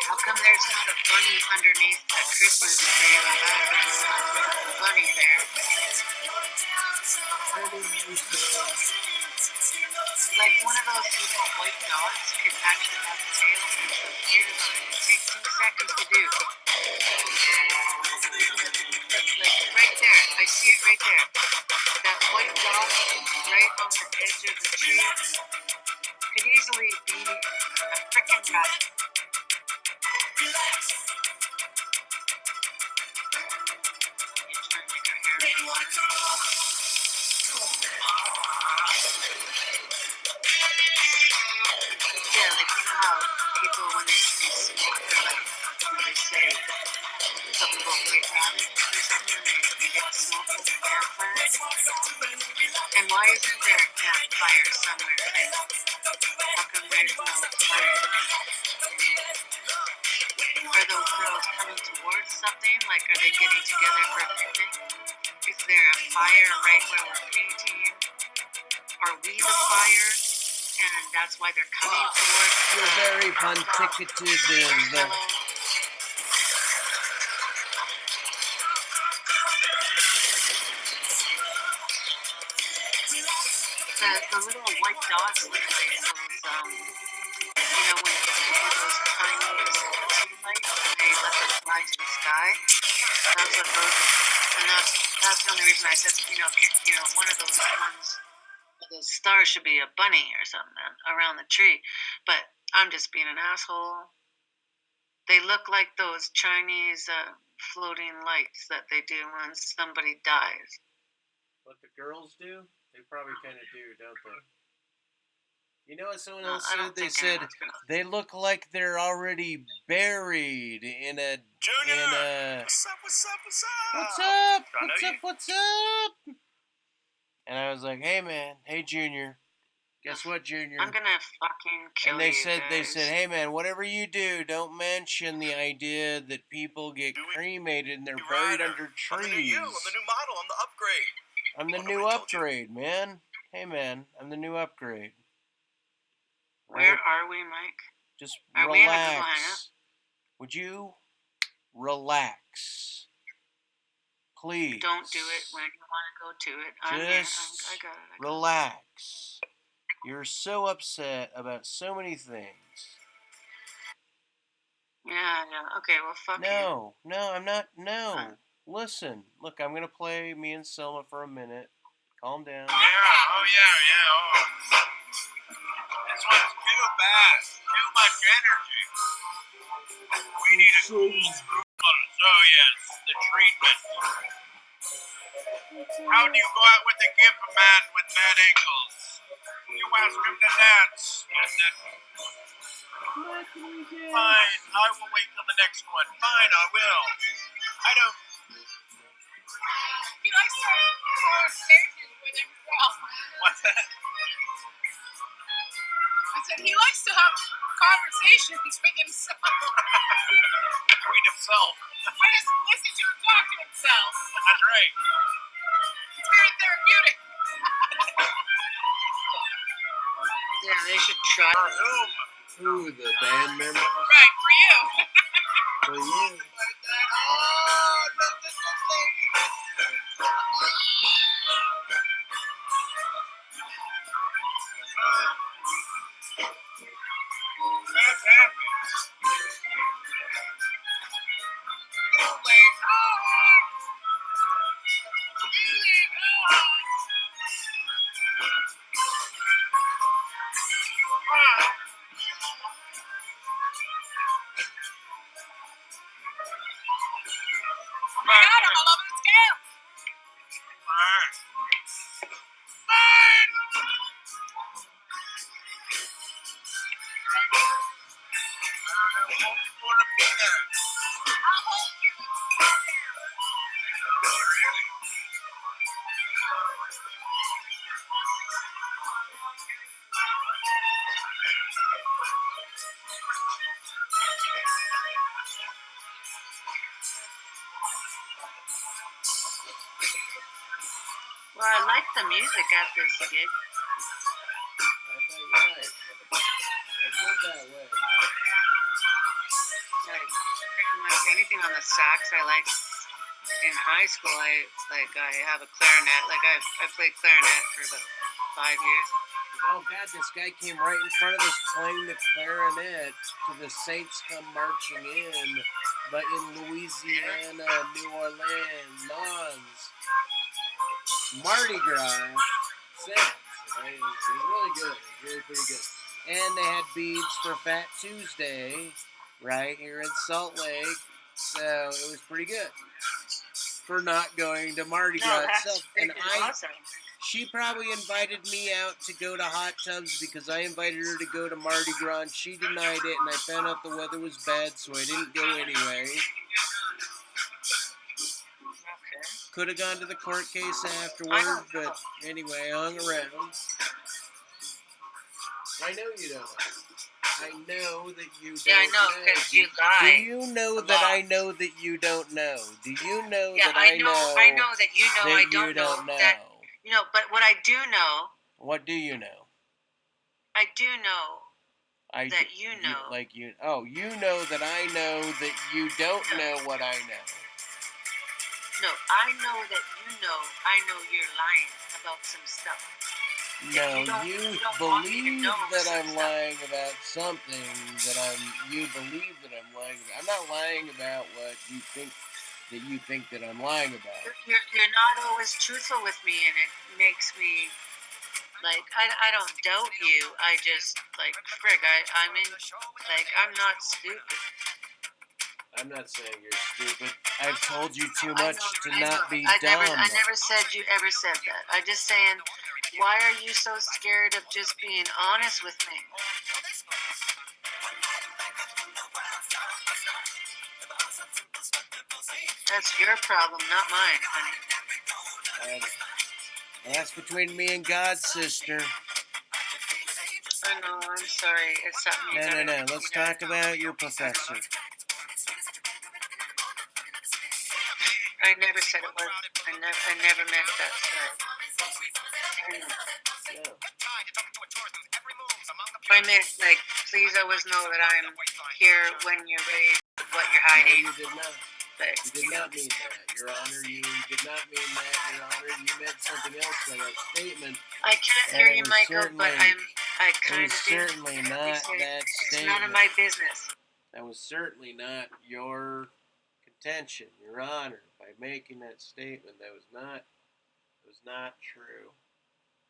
How come there's not a bunny underneath that Christmas tree? Bunny there. Like one of those little white dots could actually have a tail and some ears on it. It takes 2 seconds to do. Like right there. I see it right there. That white dot right on the edge of the tree could easily be a frickin' rabbit. Yeah, like you know how people when they see smoke, they're like, they say something about white rabbit or something, and they get smoke from the campfire. And why isn't there a campfire somewhere? Like, how come there's no fire? Are those girls coming towards something? Like, are they getting together for a picnic? Is there a fire right where we're painting? Are we the fire? And that's why they're coming towards. You're very pontificative. white dots look like those, you know, when they do those Chinese sea lights and they let them fly to the sky. That's what those look like. And that's the only reason I said, one of those ones, those stars should be a bunny or something around the tree. But I'm just being an asshole. They look like those Chinese floating lights that they do when somebody dies. What the girls do? They probably kind of do, don't they? You know what someone else I said? don't They think said anyone's gonna. they look like they're already buried in a. Junior! What's up, what's up, what's up? What's up? Do I know What's you? up? What's up? And I was like, hey man, hey Junior. Guess what, Junior? I'm gonna fucking kill And they you said, guys. hey man, whatever you do, don't mention the idea that people get cremated and they're buried under trees. I'm the new you. I'm the new model. I'm the upgrade. I'm the Oh, new nobody told you. upgrade, man. Hey man, I'm the new upgrade. Where Right? are we, Mike? Just Are we in a Google relax. Hangout? Would you relax? Please. Don't do it when you want to go to it. I'm here. I got it. Relax. You're so upset about so many things. Yeah. Okay, well, fuck you. No, I'm not. No. Listen. Look, I'm going to play me and Selma for a minute. Calm down. Yeah, oh. This one's too fast. Too much energy. We need a cool school. Oh, yes, the treatment. How do you go out with a gift man with bad ankles? You ask him to dance, and then... Fine, I will wait till the next one. Fine, I will. I don't... He likes to have conversations with himself. What's that? I said he likes to have conversations with himself. Between himself. I just listen to him talk to himself. That's right. It's very therapeutic. Yeah, they should try. For whom? Who, the band members? Right, for you. For you. That's happening. I got him all over the scale. I'll hold you. Well, I like the music at this gig. I thought you might. It's not that way. Like pretty much anything on the sax I like. In high school, I have a clarinet. Like I played clarinet for about 5 years. Oh God, this guy came right in front of us playing the clarinet to the Saints Come Marching In, but in Louisiana, New Orleans, Mons, Mardi Gras Saints. Right? It was really good. It was really pretty good. And they had beads for Fat Tuesday, right here in Salt Lake. So it was pretty good for not going to Mardi Gras itself. And awesome. she probably invited me out to go to hot tubs because I invited her to go to Mardi Gras and she denied it, and I found out the weather was bad, so I didn't go anyway. Could have gone to the court case afterward, but anyway, I hung around. I know you don't. I know that you don't. Yeah, I know, because you lie. Do you know that I know that you don't know? Do you know that I know that you know that I you don't know? that, but what I do know. What do you know? I do know that you know. You know that I know that you don't know what I know. No, I know that you know I know you're lying about some stuff. No, You don't you want me to believe know that some I'm stuff. lying about something that you believe that I'm lying about. I'm not lying about what you think that I'm lying about. You're not always truthful with me, and it makes me like I don't doubt you. I just like frig. I mean, like I'm not stupid. I'm not saying you're stupid. I've told you too I much know. to I know. not be dumb. I never said you ever said that. I just saying, why are you so scared of just being honest with me? That's your problem, not mine, honey. Well, that's between me and God, sister. I know. I'm sorry. It's something you gotta. No. Let's talk about your professor. I never said it was. I never meant that. Sorry. No. I meant like, please always know that I'm here when you're ready. What you're hiding. No, you did not. But, You did not mean that, Your Honor. You did not mean that, Your Honor. You meant something else by that statement. I can't hear you, Michael, but I kind of do. Certainly not that It's statement. none of my business. That was certainly not your contention, Your Honor. By making that statement, that was not true.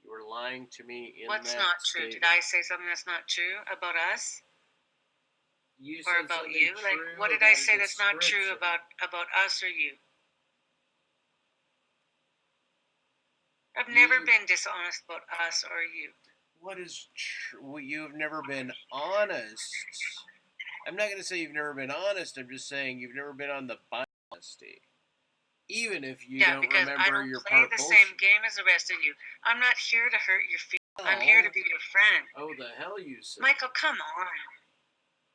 You were lying to me in What's that not true? statement. Did I say something that's not true about us? You Or said about something you? Like, true what did I about a say that's not true description. about us or you? I've never been dishonest about us or you. What is true? You've never been honest. I'm not going to say you've never been honest. I'm just saying you've never been on the honesty. Even if you don't because I remember don't your play part the bullshit. same game as the rest of you. I'm not here to hurt your feelings. I'm here to be your friend. Oh, the hell you say. Michael, come on.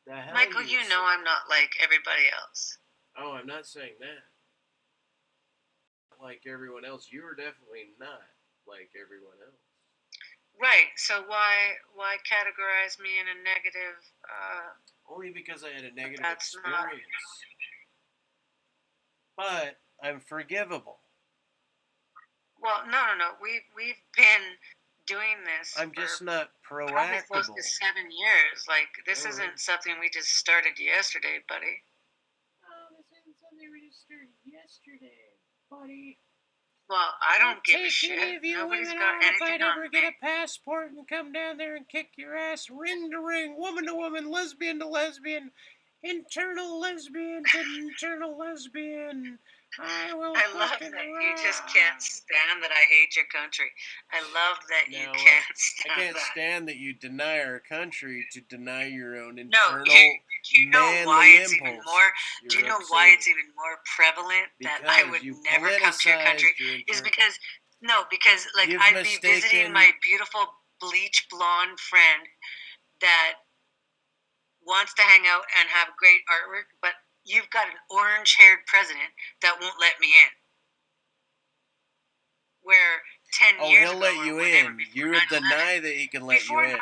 The hell Michael, you know I'm not like everybody else. Oh, I'm not saying that. Like everyone else. You are definitely not like everyone else. Right. So why categorize me in a negative? Only because I had a negative experience. But I'm forgivable. Well, no. We've been doing this. I'm just not proactive. Probably close to 7 years. Like this isn't something we just started yesterday, buddy. Oh, this isn't something we just started yesterday, buddy. Well, I don't give a shit. Nobody's got anything if I'd on ever me. get a passport and come down there and kick your ass, ring to ring, woman to woman, lesbian to lesbian, internal lesbian to internal lesbian. I love that you just can't stand that I hate your country. I love that you can't stand I can't that. stand that you deny our country to deny your own No, internal do you know why it's even more? Do you know why it's even more prevalent that I would never come to your country? Is because like I'd be visiting my beautiful bleach blonde friend that wants to hang out and have great artwork, but you've got an orange-haired president that won't let me in. Where 10 years ago, he'll let you in. You would deny that he can let you in.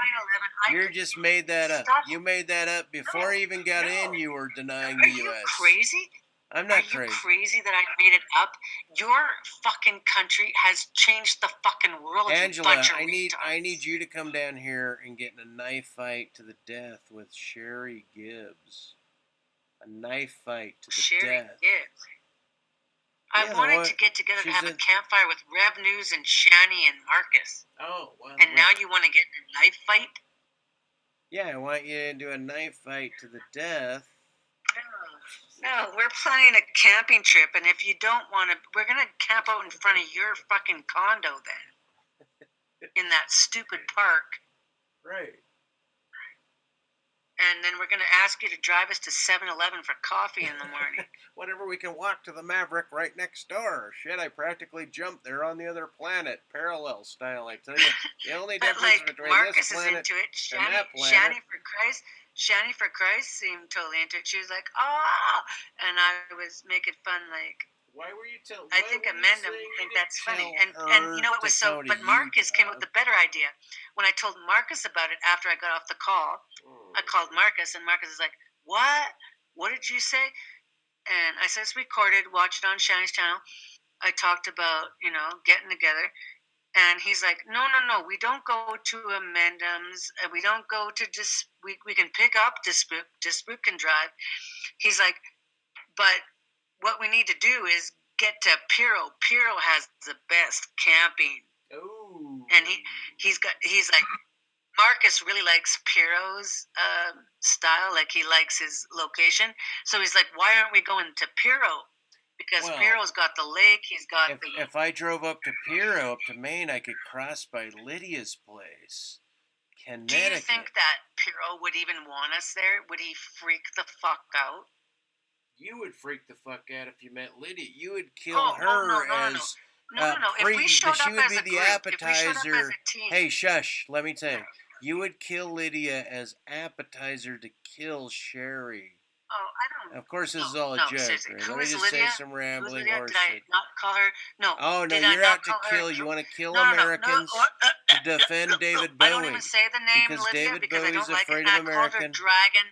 You just made that up. You made that up before he even got in. You were denying the U.S. Are you crazy? I'm not crazy. Are crazy. you crazy that I made it up? Your fucking country has changed the fucking world. Angela, you bunch of I need you to come down here and get in a knife fight to the death with Sherry Gibbs. A knife fight to the Sherry death. Gibbs. I wanted to get together to have a campfire with Rev News and Shani and Marcus. Oh, wow. And now you want to get in a knife fight? Yeah, I want you to do a knife fight to the death. No, we're planning a camping trip, and if you don't want to, we're going to camp out in front of your fucking condo then. In that stupid park. Right. And then we're going to ask you to drive us to 7-Eleven for coffee in the morning. Whenever we can walk to the Maverick right next door. Shit, I practically jumped there on the other planet, parallel style, I tell you. The only difference between Marcus this planet is into it. and that planet. Shani for Christ seemed totally into it. She was like, "Oh," and I was making fun like. Why were you telling? I think Amanda would think that's funny, and you know it was so. But Marcus came up with the better idea. When I told Marcus about it after I got off the call, I called Marcus, and Marcus is like, "What? What did you say?" And I said, "It's recorded. Watch it on Shani's channel." I talked about getting together, And he's like, no, no, no, we don't go to amendums. We don't go to we can pick up dispute can drive. He's like, but what we need to do is get to Piro. Piro has the best camping. Oh. And he's like, Marcus really likes Piro's style. Like he likes his location. So he's like, why aren't we going to Piro? Because Well, Piro's got the lake. He's got if I drove up to Piro, up to Maine, I could cross by Lydia's place, Connecticut. Do you think that Piro would even want us there? Would he freak the fuck out? You would freak the fuck out if you met Lydia. You would kill her as no. If we showed she up would as be a the group, if we showed up as appetizer. a team, Hey, shush! Let me tell you, you would kill Lydia as appetizer to kill Sherry. Oh, I don't. Of course, this is all a joke. Seriously. Right? Who Let me is just Lydia? say some rambling Did horse I shit. not call her? No. Oh no, Did I you're not out to call kill. her? You want to kill No, Americans to defend David Bowie. I don't even say the name because Lydia David because I Bowie's don't like it. afraid And of I called her American. Dragon.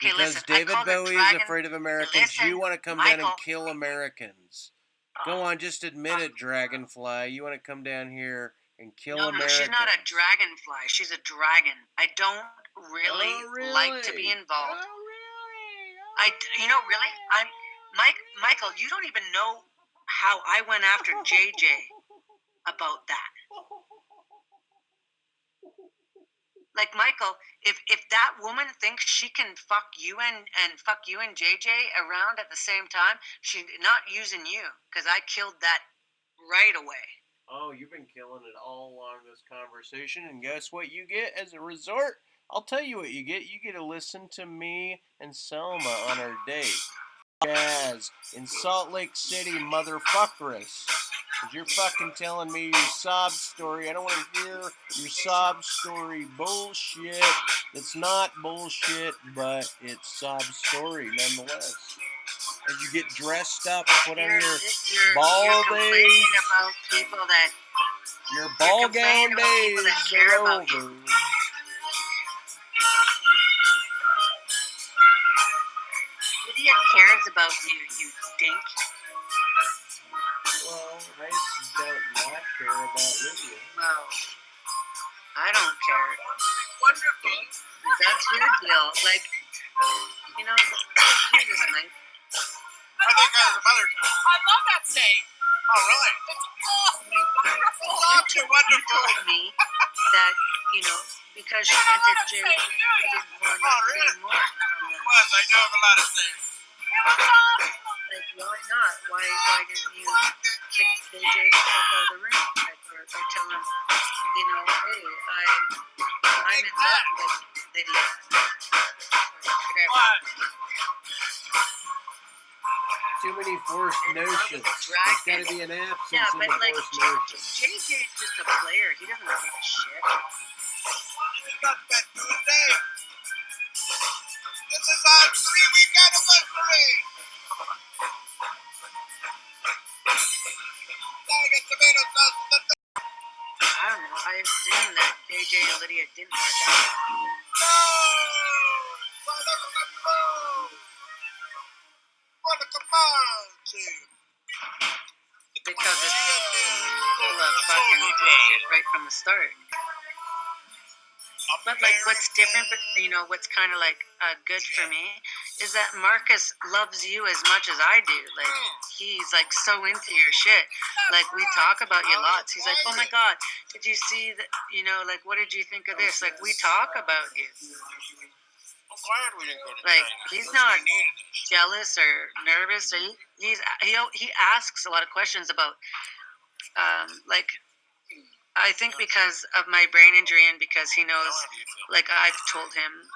Okay, Because listen. David I called her Bowie Dragon. is afraid of Americans. You want to come down and kill Americans. Go on, just admit it, Dragonfly. You want to come down here and kill Americans. No, she's not a dragonfly. She's a dragon. I don't really like to be involved. Oh, really? Really? Michael, you don't even know how I went after JJ about that. Like, Michael, if that woman thinks she can fuck you and JJ around at the same time, she's not using you, because I killed that right away. Oh, you've been killing it all along this conversation, and guess what you get as a resort? I'll tell you what you get. You get to listen to me and Selma on our date. Jazz in Salt Lake City, motherfuckeress. Because you're fucking telling me your sob story. I don't want to hear your sob story bullshit. It's not bullshit, but it's sob story nonetheless. As you get dressed up, put on your ball days. About people that your ball gown days are over. Lydia cares about you, you dink. Well, I don't not care about Lydia. Well, I don't care. Wonderful. That's your deal. Like, Jesus, Mike. I think I was a mother. I love that saying. Oh, really? It's awfully wonderful. Too wonderful. You told me that, because she went to jail, you didn't want to really? do more from It them. was. I know of a lot of things. Like, why not? Why didn't you kick KJ the fuck out of the room? Or tell him, hey, I'm in love with Lydia. What? Too many forced notions. There's got to be an absence in the forced notions. JJ's just a player. He doesn't give a shit. You got that Tuesday. This is our 3-week anniversary. Now I get tomato sauce in the I don't know. I assume that KJ and Lydia didn't work out. No! Because it's full of fucking bullshit right from the start. But like, what's different, but what's kind of like good for me is that Marcus loves you as much as I do. Like, he's like so into your shit. Like, we talk about you lots. He's like, oh my god, did you see that? Like, what did you think of this? Like, we talk about you. I'm glad we didn't go to Like, China. he's not jealous or nervous. Or he asks a lot of questions about like, I think because of my brain injury and because he knows, like, I've told him,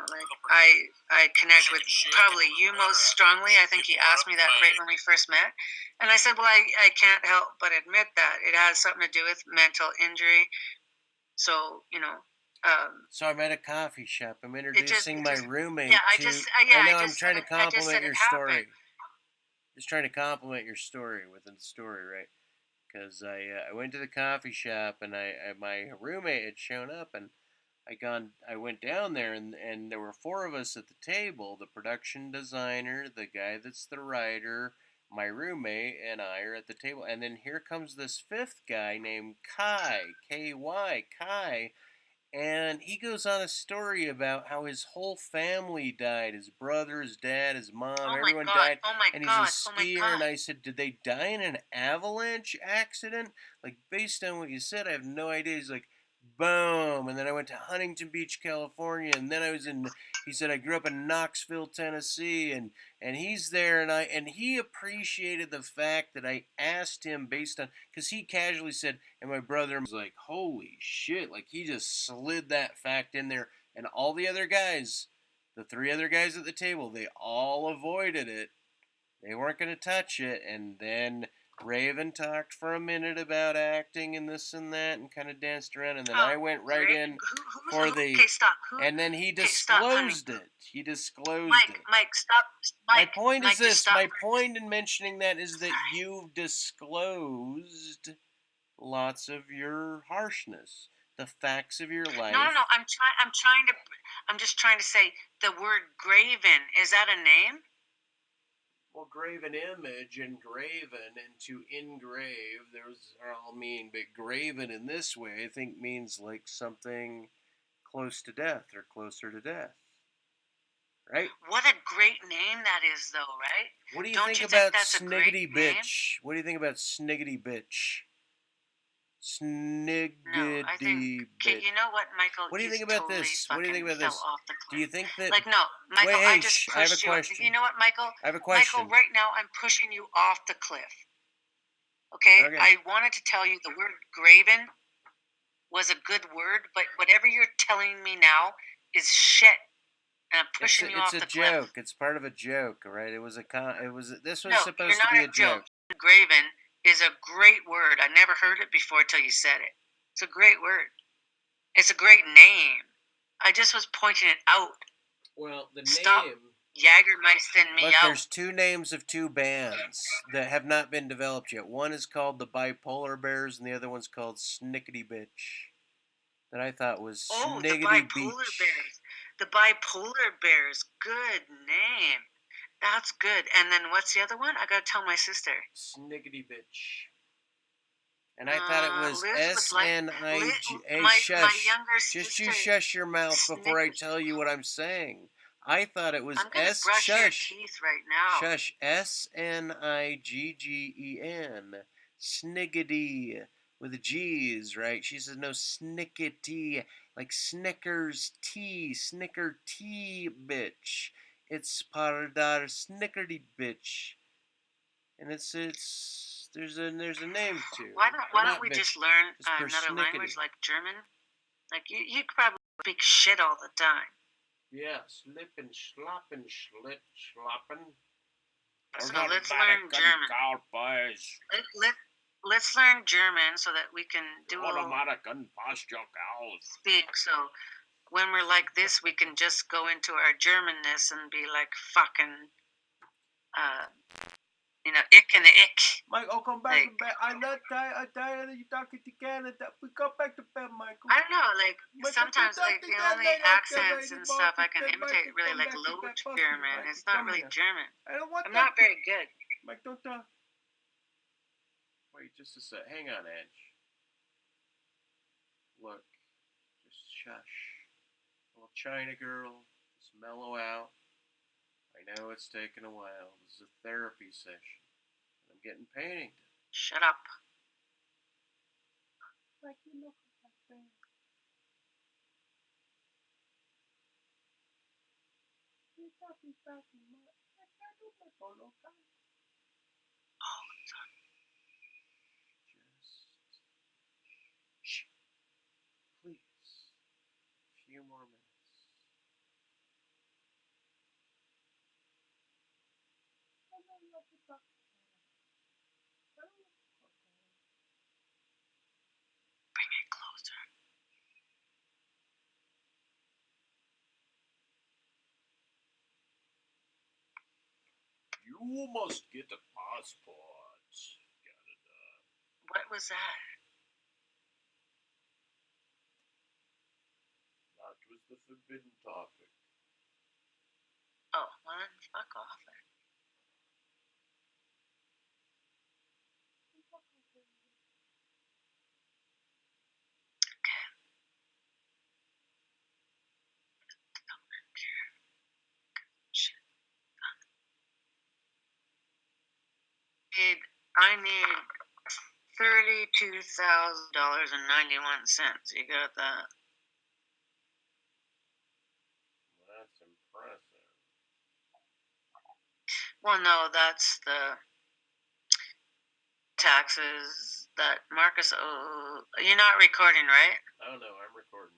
like, I connect with probably you most strongly. I think he asked me that right when we first met. And I said, well, I can't help but admit that it has something to do with mental injury. So, so I'm at a coffee shop. I'm introducing my roommate to... I'm trying to compliment your story. Just trying to compliment your story within the story, right? Because I went to the coffee shop and my roommate had shown up and I went down there and there were 4 of us at the table: the production designer, the guy that's the writer, my roommate and I are at the table, and then here comes this fifth guy named Kai, K-Y, Kai, and he goes on a story about how his whole family died. His brother, his dad, his mom, Oh my everyone god. died. Oh my And he's a god. Oh my skier. god. And I said, did they die in an avalanche accident? Like, based on what you said, I have no idea. He's like, boom. And then I went to Huntington Beach, California. And then I was in, he said, I grew up in Knoxville, Tennessee. And he's there. And he appreciated the fact that I asked him based on, because he casually said, and my brother was like, holy shit. Like, he just slid that fact in there. And all the other guys, the three other guys at the table, they all avoided it. They weren't going to touch it. And then Raven talked for a minute about acting and this and that and kind of danced around. And then Oh, I went right in for the. Okay, stop. And then he Okay, stop, honey. disclosed it. He disclosed Mike, it. Mike, stop. My Mike, point is Mike, just this. stop. My point in mentioning that is that Sorry. you've disclosed lots of your harshness, the facts of your life. No, no, no. I'm just trying to say the word graven. Is that a name? Well, graven image and graven and to engrave, those are all mean, but graven in this way, I think means like something close to death or closer to death. Right? What a great name that is, though, right? What do you Don't think you think about that's a great sniggity name? bitch? What do you think about sniggity bitch? No, I think. Sniggity Okay, bitch. you know what, Michael? What do you He's think about totally this? What do you think fucking about fell this? off the Do cliff. you think that? Like, no, Michael, Wait, I hey, just I have a pushed you. question. You know what, Michael? I have a Michael, question. right now I'm pushing you off the cliff. Okay? Okay. I wanted to tell you the word graven was a good word, but whatever you're telling me now is shit. And I'm pushing you off It's the a cliff. joke. It's part of a joke, right? It was a this was No, supposed you're to not be a a joke. Graven is a great word. I never heard it before till you said it. It's a great word. It's a great name. I just was pointing it out. Well, the Stop name. Jagermeisting me Look, out. there's two names of two bands that have not been developed yet. One is called the Bipolar Bears, and the other one's called Snickety Bitch. That I thought was Oh, the Sniggity bipolar Beach. bears. The bipolar bears. Good name. That's good. And then what's the other one? I gotta tell my sister. Sniggity Bitch. And I thought it was Liz would like S-N-I-G. Hey, my shush. younger Just sister. you shush your mouth before I Snickers. tell you what I'm saying. I thought it was I'm gonna brush your shush. teeth right now. Shush. S-N-I-G-G-E-N. Sniggity. With G's, right? She says no snickety. Like Snickers tea. Snicker tea, bitch. It's paradar snickerty bitch. And it's there's a name to. Why don't we bitch, just learn just another language persnickety. like German? Like you could probably speak shit all the time. Yeah, slippin', sloppin', schlit, sloppin'. So let's learn German. Let's learn German so that we can do a little speak. So when we're like this, we can just go into our Germanness and be like fucking, ich and ich. Mike, I'll come back to bed. I'm not tired of you talking to Canada. We come back to bed, Michael. I don't know, like sometimes like the only accents and stuff I can imitate really like low German. It's not really German. I'm not very good. Mike, don't talk. Wait just a sec. Hang on, Edge. Look, just shush. Little China girl, just mellow out. I know it's taken a while. This is a therapy session. I'm getting painting. Shut up. Like you look at that thing. You got me back in my. I can't do my photo. Oh, Just. Shh. Please. A few more minutes. I don't want to talk. bring it closer. You must get a passport. Canada. What was that? That was the forbidden topic. Oh, well then fuck off. I need $32,000.91. You got that? That's impressive. Well, no, that's the taxes that Marcus owes. You're not recording, right? Oh no, I'm recording.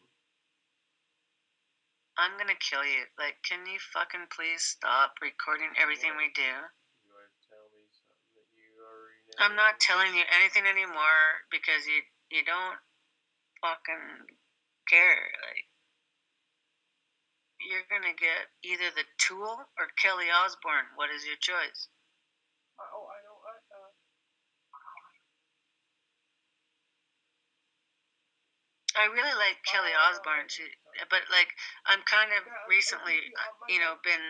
I'm gonna kill you. Like, can you fucking please stop recording everything we do? You want to tell me something that you already know? I'm not telling you anything anymore because you don't fucking care. Like, you're gonna get either the Tool or Kelly Osbourne. What is your choice? Oh, I don't. I really like Kelly Osbourne too, but like I'm kind of recently, been.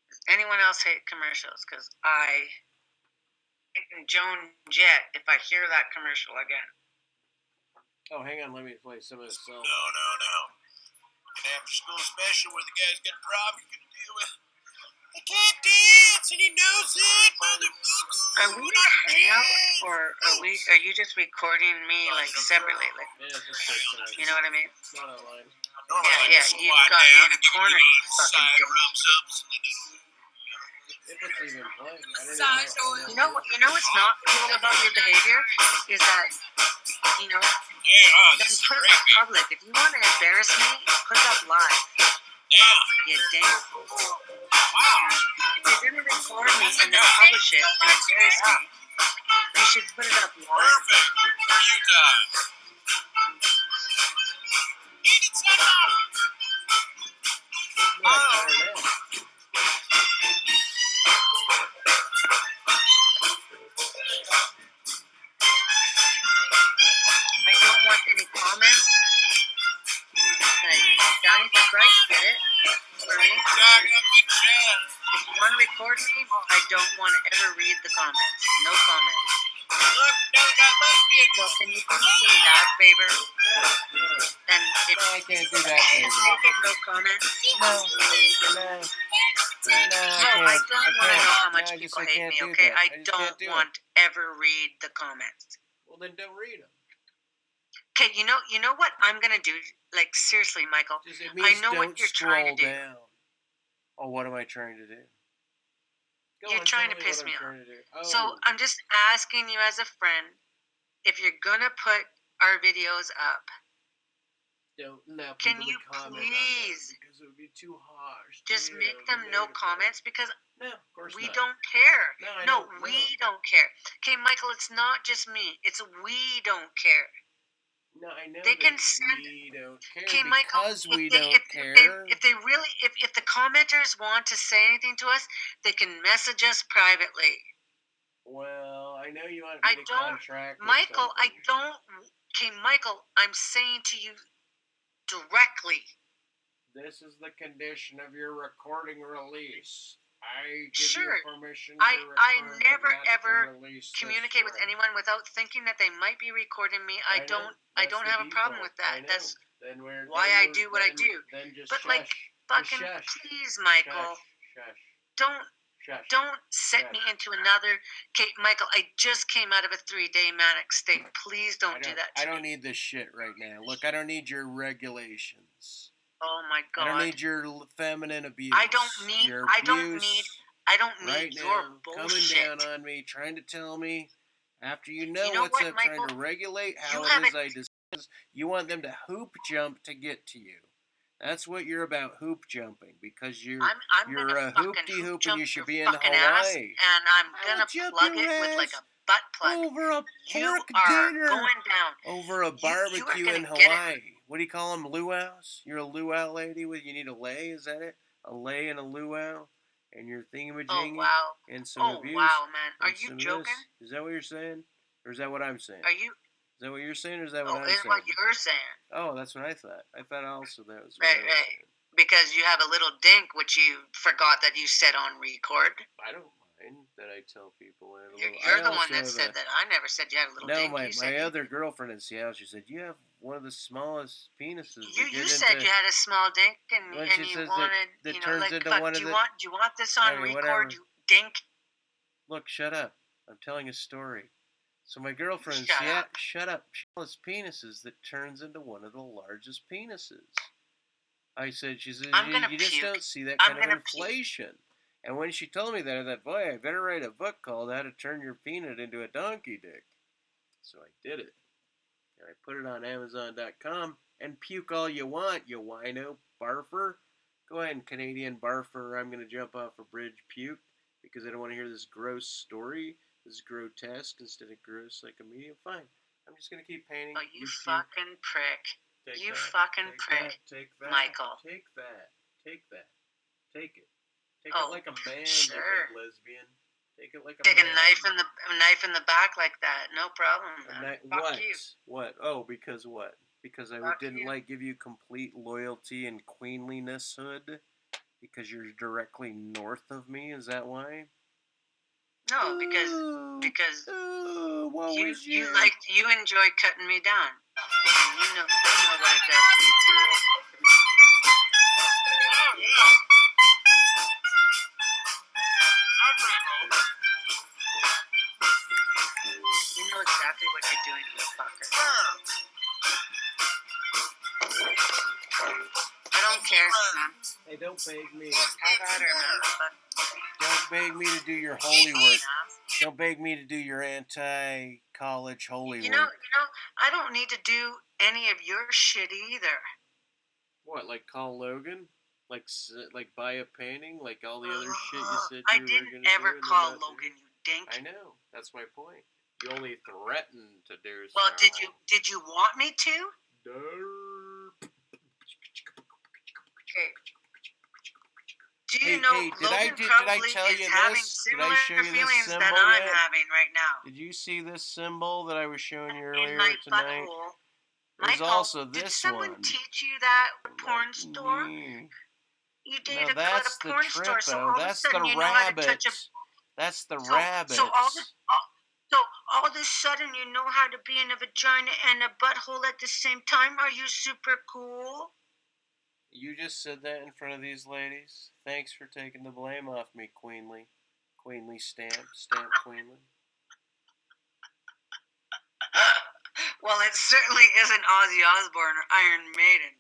Does anyone else hate commercials? Because I hate Joan Jett if I hear that commercial again. Oh, hang on. Let me play some of this song. No. An after school special where the guy's got a problem you can deal with. He can't dance and he knows it, motherfucker. Are we gonna hang out, or are you just recording me like separately? Like, Yeah, just take some. you know what I mean? Not online. Yeah, you got me in a corner, you fucking bitch. If it's even playing, I don't even You know what's not cool about your behavior is that, Hey, then this is put it great. up public. If you want to embarrass me, put it up live. Yeah. You damn. Wow. If you're gonna record me and then publish it and embarrass me, you should put it up live. Perfect. For you guys. Eat it, son. I don't want any comments. Like, Johnny for Christ, get it? For me? If you want to record me, I don't want to ever read the comments. No comments. Look, now we got lesbian. So can you please do me that favor? And if I can't do that. make it no comments. No, I don't want to know how much people hate me, okay? I don't do want to ever read the comments. Well, then don't read them. Okay, you know what I'm gonna do? Like, seriously, Michael. I know what you're trying to do. Down. Oh, what am I trying to do? You're trying to piss me off. Oh. So I'm just asking you as a friend, if you're gonna put our videos up, can you please because it would be too harsh. just make them no comments? Because no, of course we not. don't care. No, we don't care. Okay, Michael, it's not just me. It's we don't care. No, I know. They can send. We don't care. Okay, Michael. Because we don't care. If they really, if the commenters want to say anything to us, they can message us privately. Well, I know you want me to contract. Michael, I don't. Okay, Michael, I'm saying to you directly. This is the condition of your recording release. I give Sure. you permission I never but not ever to release communicate with this anyone without thinking that they might be recording me. I don't have a problem with that. That's why I do what I do. Then just But shush. like, fucking Just shush. please, Michael, Shush. Shush. don't set me into another. Okay, Michael, I just came out of a 3-day manic state. Please don't do that. I don't need this shit right now. Look, I don't need your regulations. Oh my God. I don't need your feminine abuse. I don't need your right your bullshit. Coming down on me, trying to tell me after you know know what's what, up, Michael? trying to regulate how You it haven't- is I discuss. You want them to hoop jump to get to you. That's what you're about, hoop jumping, because you're you're a hoop-de-hoop and you should be in fucking Hawaii. ass, and I'm gonna plug it with like a butt plug. Over a You pork are dinner. going down. Over a barbecue in Hawaii. What do you call them, luau's? You're a luau lady. You need a lay, is that it? A lay and a luau? And your thingamajiggy? Oh, wow. And some abuse? Wow, man. Are you joking? Is that what you're saying? Or is that what I'm saying? Is that what you're saying, or is that what I'm saying? saying? What you're saying. Oh, that's what I thought. I thought also that was what right, I was right. saying. Because you have a little dink, which you forgot that you said on record. I don't I tell people. I have a You're, little, you're I the one also that have said a that. I never said you had a little no. dink. My You said other girlfriend in Seattle. She said you have one of the smallest penises you that get said into. you had a small dink When and she you says wanted, that you know, turns like into fuck. one of the. Do you want this on Okay, record? whatever. You dink. Look, shut up. I'm telling a story. So my girlfriend in Shut Seattle. up. Shut up. Smallest penises that turns into one of the largest penises. I said, she says, I'm gonna you just puke. don't see that I'm kind of gonna puke. inflation. And when she told me that, I thought, boy, I better write a book called How to Turn Your Peanut into a Donkey Dick. So I did it. And I put it on Amazon.com. And puke all you want, you wino barfer. Go ahead, Canadian barfer. I'm going to jump off a bridge, puke, because I don't want to hear this gross story. This is grotesque instead of gross like a medium. Fine. I'm just going to keep painting. Oh, you fucking prick. Take You that, fucking take prick. that, take that, Michael. Take that. Take that. Take it. Take Oh, it like a man, sure. you big lesbian. Take it like a Take man. a knife in the back like that. No problem. Fuck What? you. What? Oh, because what? Because I Fuck didn't you. give you complete loyalty and queenliness hood? Because you're directly north of me, is that why? No, because what was you enjoy cutting me down. And you know what it does. Oh, yeah. You know exactly what you're doing, you fucker. I don't care, man. Hey, don't beg me. Have at her, man. But Don't beg me to do your holy work. Don't beg me to do your anti-college holy work. I don't need to do any of your shit either. What, like call Logan? Like buy a painting? Like all the other shit you said I you were going to do? didn't ever call Logan, you dink. I know. That's my point. You only threatened to do so. Well, did you want me to? Derp. Okay. Do you know Logan probably tell is you having this? Did I similar show you this feelings symbol that I'm yet? having right now? Did you see this symbol that I was showing you In earlier my tonight? butthole. There's Michael, also did this someone one. teach you that at a porn store? You No, dated that's at a the porn store, so all That's of a sudden the you know how to touch a. rabbit. That's the So rabbit. so all of a sudden you know how to be in a vagina and a butthole at the same time. Are you super cool? You just said that in front of these ladies. Thanks for taking the blame off me, Queenly. Queenly stamp Queenly. Well, it certainly isn't Ozzy Osbourne or Iron Maiden.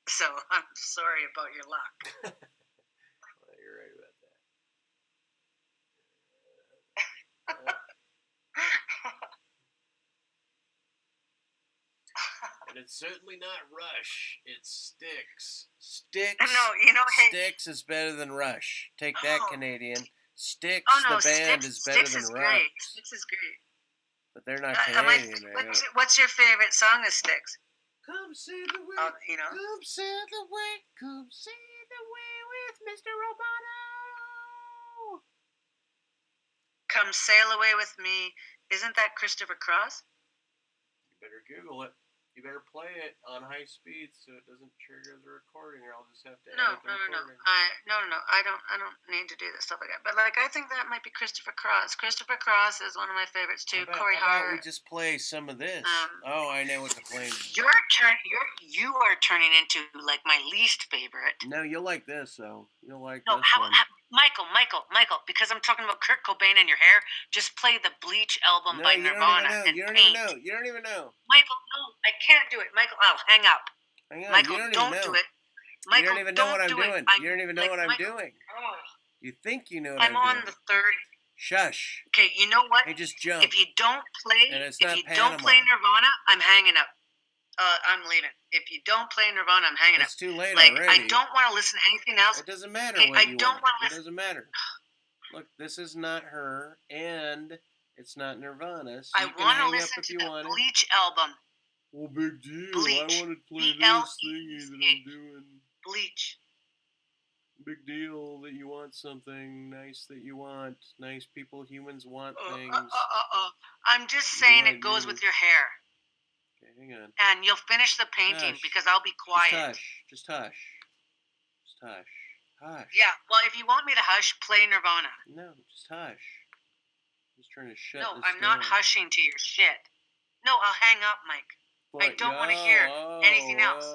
So I'm sorry about your luck. Well, you're right about that. And it's certainly not Rush. It's Styx. Styx. No, hey. Styx is better than Rush. Take that, Canadian. Styx, no, the band, is better Styx than is Rush. great. Styx is great. But they're not Canadian, what's your favorite song of Styx? Come sail the way, come sail the way, come sail the way with Mr. Romano. Come sail away with me. Isn't that Christopher Cross? You better Google it. You better play it on high speed so it doesn't trigger the recording, or I'll just have to edit the recording. I don't need to do this stuff like that. But I think that might be Christopher Cross. Christopher Cross is one of my favorites too. Corey How Hart. about we just play some of this? I know what to play. You are turning into my least favorite. No, you'll like this though. You'll like this one. Michael, because I'm talking about Kurt Cobain and your hair, just play the Bleach album by Nirvana. You don't even know. You don't even know. Michael, no, I can't do it. Michael, I'll hang up. Hang on, Michael, don't do it. you Michael, don't even know what I'm doing. You don't even know what I'm Michael, doing. Oh. You think you know what I'm doing. I'm on the third. Shush. Okay, you know what? Hey, just jump. If you don't play, Panama. don't play Nirvana, I'm hanging up. I'm leaving. If you don't play Nirvana, I'm hanging up. It's too late already. I don't want to listen to anything else. It doesn't matter what you don't want. It doesn't matter. Look, this is not her, and it's not Nirvana. So I want to listen to the Bleach album. Well, big deal. Bleach. I want to play this thingy that I'm doing. Bleach. Big deal that you want something nice that you want. Nice people, humans want things. I'm just saying it goes with your hair. Okay, hang on. And you'll finish the painting because I'll be quiet. Just hush. Hush. Yeah, well, if you want me to hush, play Nirvana. No, just hush. just trying to shut No, this I'm down. not hushing to your shit. No, I'll hang up, Mike. I don't want to hear anything else.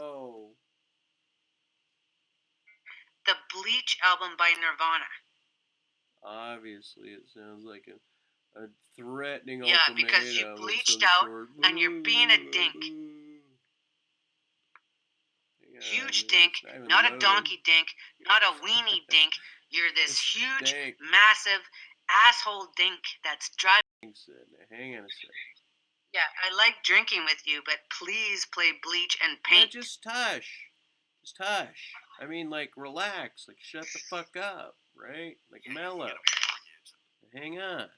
The Bleach album by Nirvana. Obviously, it sounds like a threatening Yeah, ultimatum. because you of bleached some out sort. and you're being a dink. Huge dink, not a donkey dink, not a weenie dink. You're this huge, dink. massive asshole dink that's driving. Hang on a sec. Yeah, I like drinking with you, but please play Bleach and No, Paint. just hush. Just hush. I mean, like, relax. Like, shut the fuck up, right? Like, mellow. Hang on.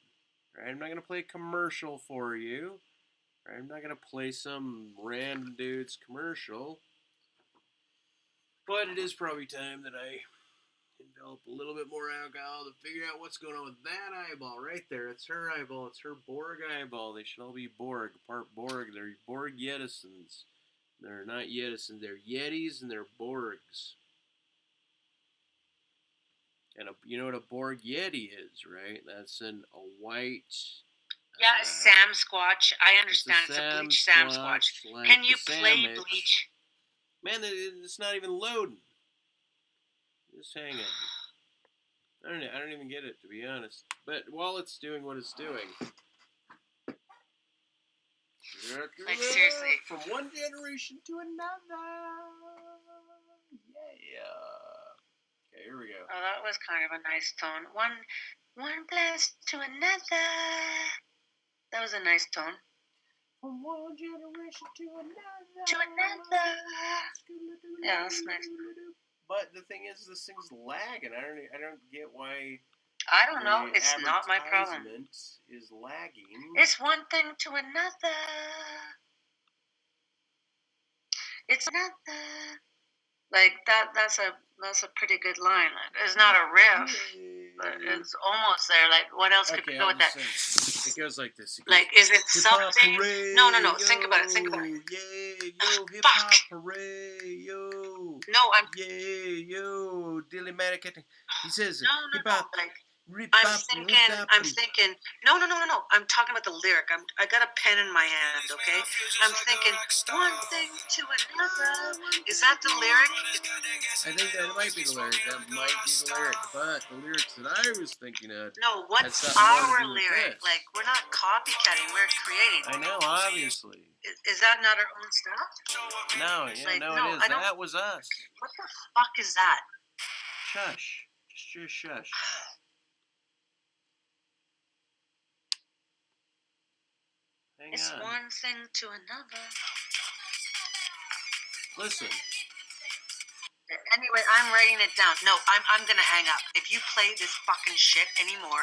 Right? I'm not going to play a commercial for you. Right? I'm not going to play some random dude's commercial. But it is probably time that I envelop a little bit more alcohol to figure out what's going on with that eyeball right there. It's her eyeball. It's her Borg eyeball. They should all be Borg. Part Borg. They're Borg Yetisons. They're not Yetisons. They're Yetis and they're Borgs. And you know what a Borg Yeti is, right? That's a white... Yeah, Sam Squatch. I understand it's a Bleach Sam Squatch. Like Can you play Bleach? Man, it's not even loading. Just hang on. I don't even get it, to be honest. But while it's doing what it's doing... Like, seriously. From one generation to another. Yeah. Okay, here we go. Oh, that was kind of a nice tone. One place to another. That was a nice tone. From one generation to another. To another. Yeah, that's nice. But the thing is, this thing's lagging. I don't get why. I don't know. It's not my problem. Is lagging. It's one thing to another. It's another. Like that's a pretty good line. It's not a riff, but it's almost there. Like, what else could go with that? It goes like this. Like, is it something? No. Think about it. Yeah, yo, hip hop hooray, yo. No, I'm. Yeah, yo, Dillymatic. He says, No. Like, I'm thinking. No. I'm talking about the lyric. I got a pen in my hand. Okay. I'm thinking one thing to another. Is that the lyric? I think that might be the lyric. That might be the lyric. But the lyrics that I was thinking of. No, what's our lyric? Like, we're not copycatting. We're creating. I know, obviously. Is that not our own stuff? No, yeah, like, no, it is. That was us. What the fuck is that? Shush. Just shush. It's one thing to another. Listen. Anyway, I'm writing it down. No, I'm gonna hang up. If you play this fucking shit anymore.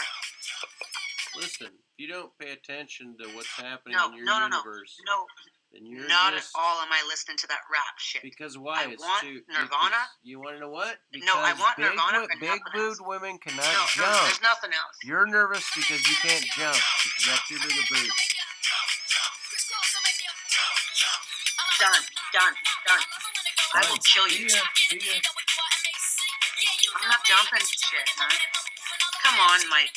Listen, if you don't pay attention to what's happening in your universe, then you're not at all am I listening to that rap shit. Because why? I want Nirvana. You want to know what? Because no, I want Nirvana. Big booed women cannot jump. No, there's nothing else. You're nervous because you can't jump. Because you got too big a boobs. Done. I will kill you. See ya. I'm not jumping shit, man. Come on, Mike.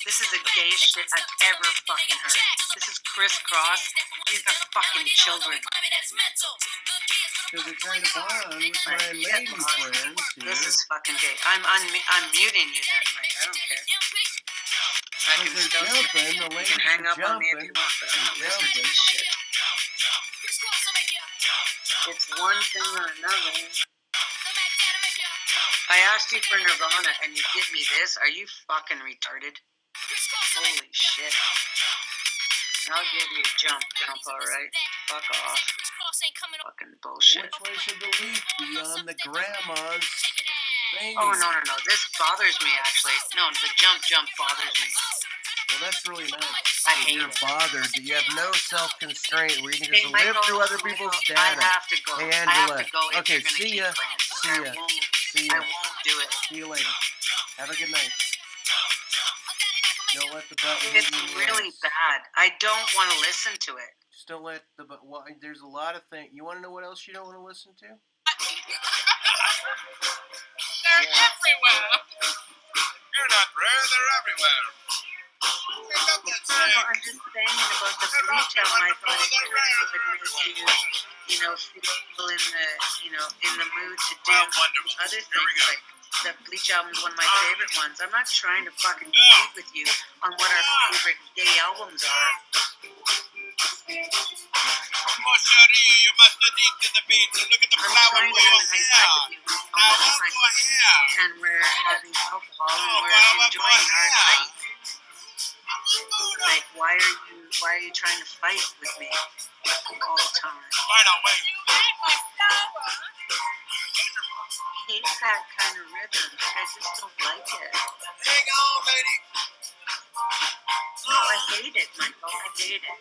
This is the gayest shit I've ever fucking heard. This is crisscross. These are fucking children. Because they're trying to bond with my lady friends. This is fucking gay. I'm muting you then, Mike. I don't care. I can still jumping. The ladies hang up jumping. on me if you want, but I'm not listening to this shit. It's one thing or another. I asked you for Nirvana and you give me this? Are you fucking retarded? Holy shit. I'll give you jump, alright? Fuck off. Fucking bullshit. Which way should the leaf be on the grandma's thing? Oh, no. This bothers me, actually. No, the jump bothers me. Well, that's really nice. I hate You're bothered that you have no self-constraint where you can just Michael, live through other people's data. I have to go. Hey, Angela. I have to go. Okay, see ya. See ya. I won't do it. See you later. Have a good night. Don't let the button. It's really bad. I don't want to listen to it. Just don't let the button. Well, there's a lot of things. You want to know what else you don't want to listen to? They're everywhere. You're not rare. They're everywhere. about that No, saying? I'm just saying about the bleach out. I thought it would make you, feel in the mood to do Well, wonderful. other Here we things. go. Like the bleach album is one of my favorite ones. I'm not trying to fucking compete with you on what our favorite gay albums are. You must have eaten the beans and look at the I'm flower trying to wheel. have a nice time with you on Now what one I'm go ahead. and we're having alcohol and Oh, we're well, enjoying our yeah. night. Like, why are you trying to fight with me all the time? Fine, I'll wait. You ate my flower. I hate that kind of rhythm. I just don't like it. Hang on, lady. No, I hate it, Michael. I hate it.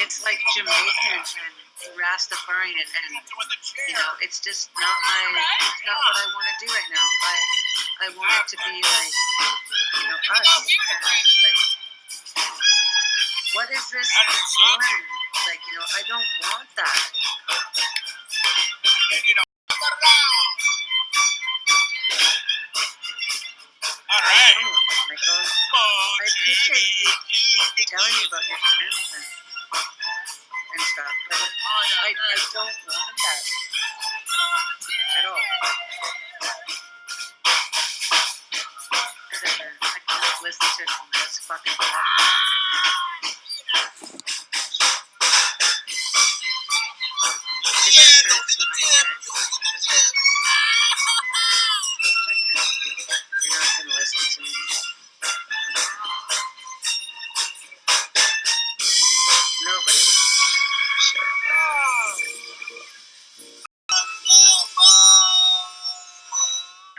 It's like Jamaican and Rastafarian, and it's just not what I want to do right now. I want it to be like, us. And like, what is this fun? Like, I don't want that. All I right. don't, Michael. I appreciate you telling me about your friends and stuff, but I don't want that at all. Whatever. I can just listen to it and that's fucking awful. It just hurts when I hear it. You're not gonna listen to me. Nobody will. Sure.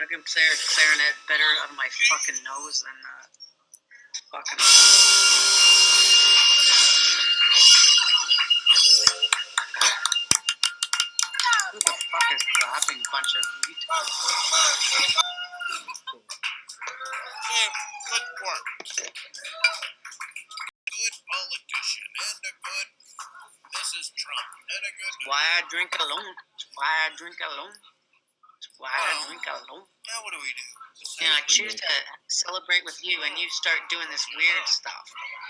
I can play a clarinet better out of my fucking nose than that. Fucking. Who the fuck is clapping? Bunch of retards. Good work. Good politician and a good Mrs. Trump and a good. Why I drink alone? Why I drink alone? Why I drink alone? Now what do we do? And I choose to celebrate with you, and you start doing this weird stuff.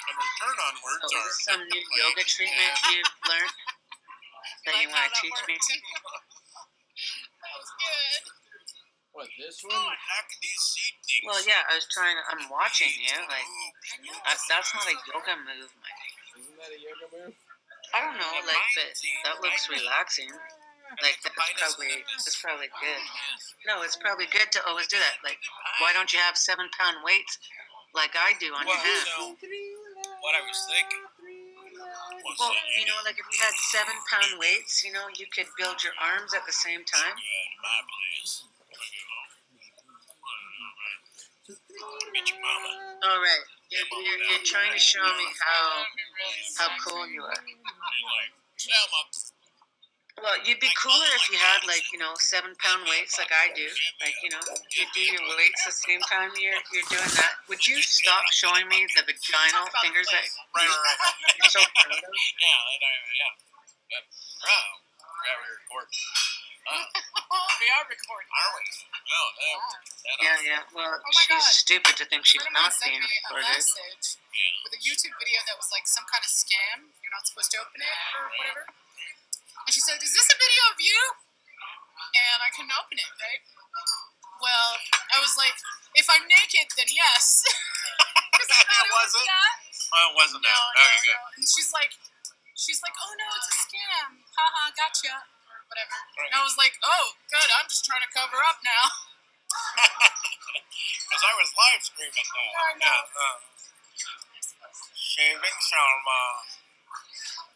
And return on words So is are this some new yoga treatment you've learned that you want to teach me? That was good. What, this Oh, one? heck, these seed things. Well, yeah, I'm watching you. Like, that's not a yoga move, Mike. Isn't that a yoga move? I don't know, like, but that looks relaxing. Like, that's probably good. No, it's probably good to always do that. Like, why don't you have 7-pound weights like I do on your hand? So, what I was thinking was Well, that like if you had 7-pound weights, you could build your arms at the same time. at my place. Meet your mama. All right, you're trying to show me how cool you are. Selma. Well, you'd be cooler if you had 7-pound weights like I do. Like, you do your weights the same time you're doing that. Would you stop showing me the vaginal fingers that Right. you're so proud of? Yeah. Yeah, we record. We are recording. Are we? Oh, Yeah. Well, Oh my she's God. stupid to think she's Friend of mine not sent being me a recorded. message with a YouTube video that was like some kind of scam. You're not supposed to open it or whatever. And she said, "Is this a video of you?" And I couldn't open it, right? Well, I was like, if I'm naked, then yes. It wasn't? Oh, it wasn't that. Okay, good. No. And she's like, oh no, it's a scam. Haha, gotcha. Or whatever. Right. And I was like, oh, good. I'm just trying to cover up now. Because I was live streaming that. I know. Shaving Selma.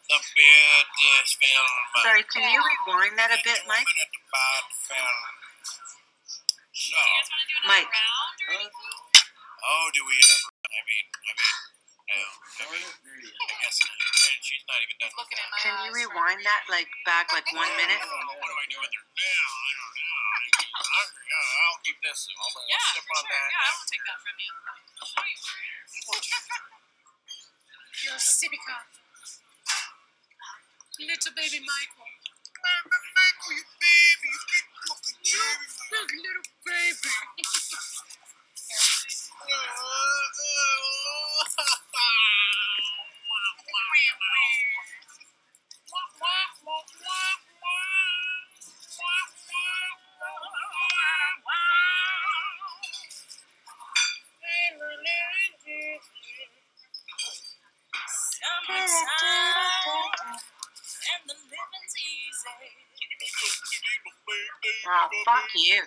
The beard is film. Sorry, can you rewind that a bit, Mike? Bad film. So, Mike. oh, do we ever? I mean, no. I guess she's not even done. Looking at my Can you eyes. rewind that back 1 minute? What do I do with her now? I don't know. I'll keep this. I'll Yeah, sip for on sure. that. Yeah, I won't take that from you. You're a sippy cup. Little baby Michael. Michael, you baby. You big fucking baby. Look, little baby. Oh, fuck you.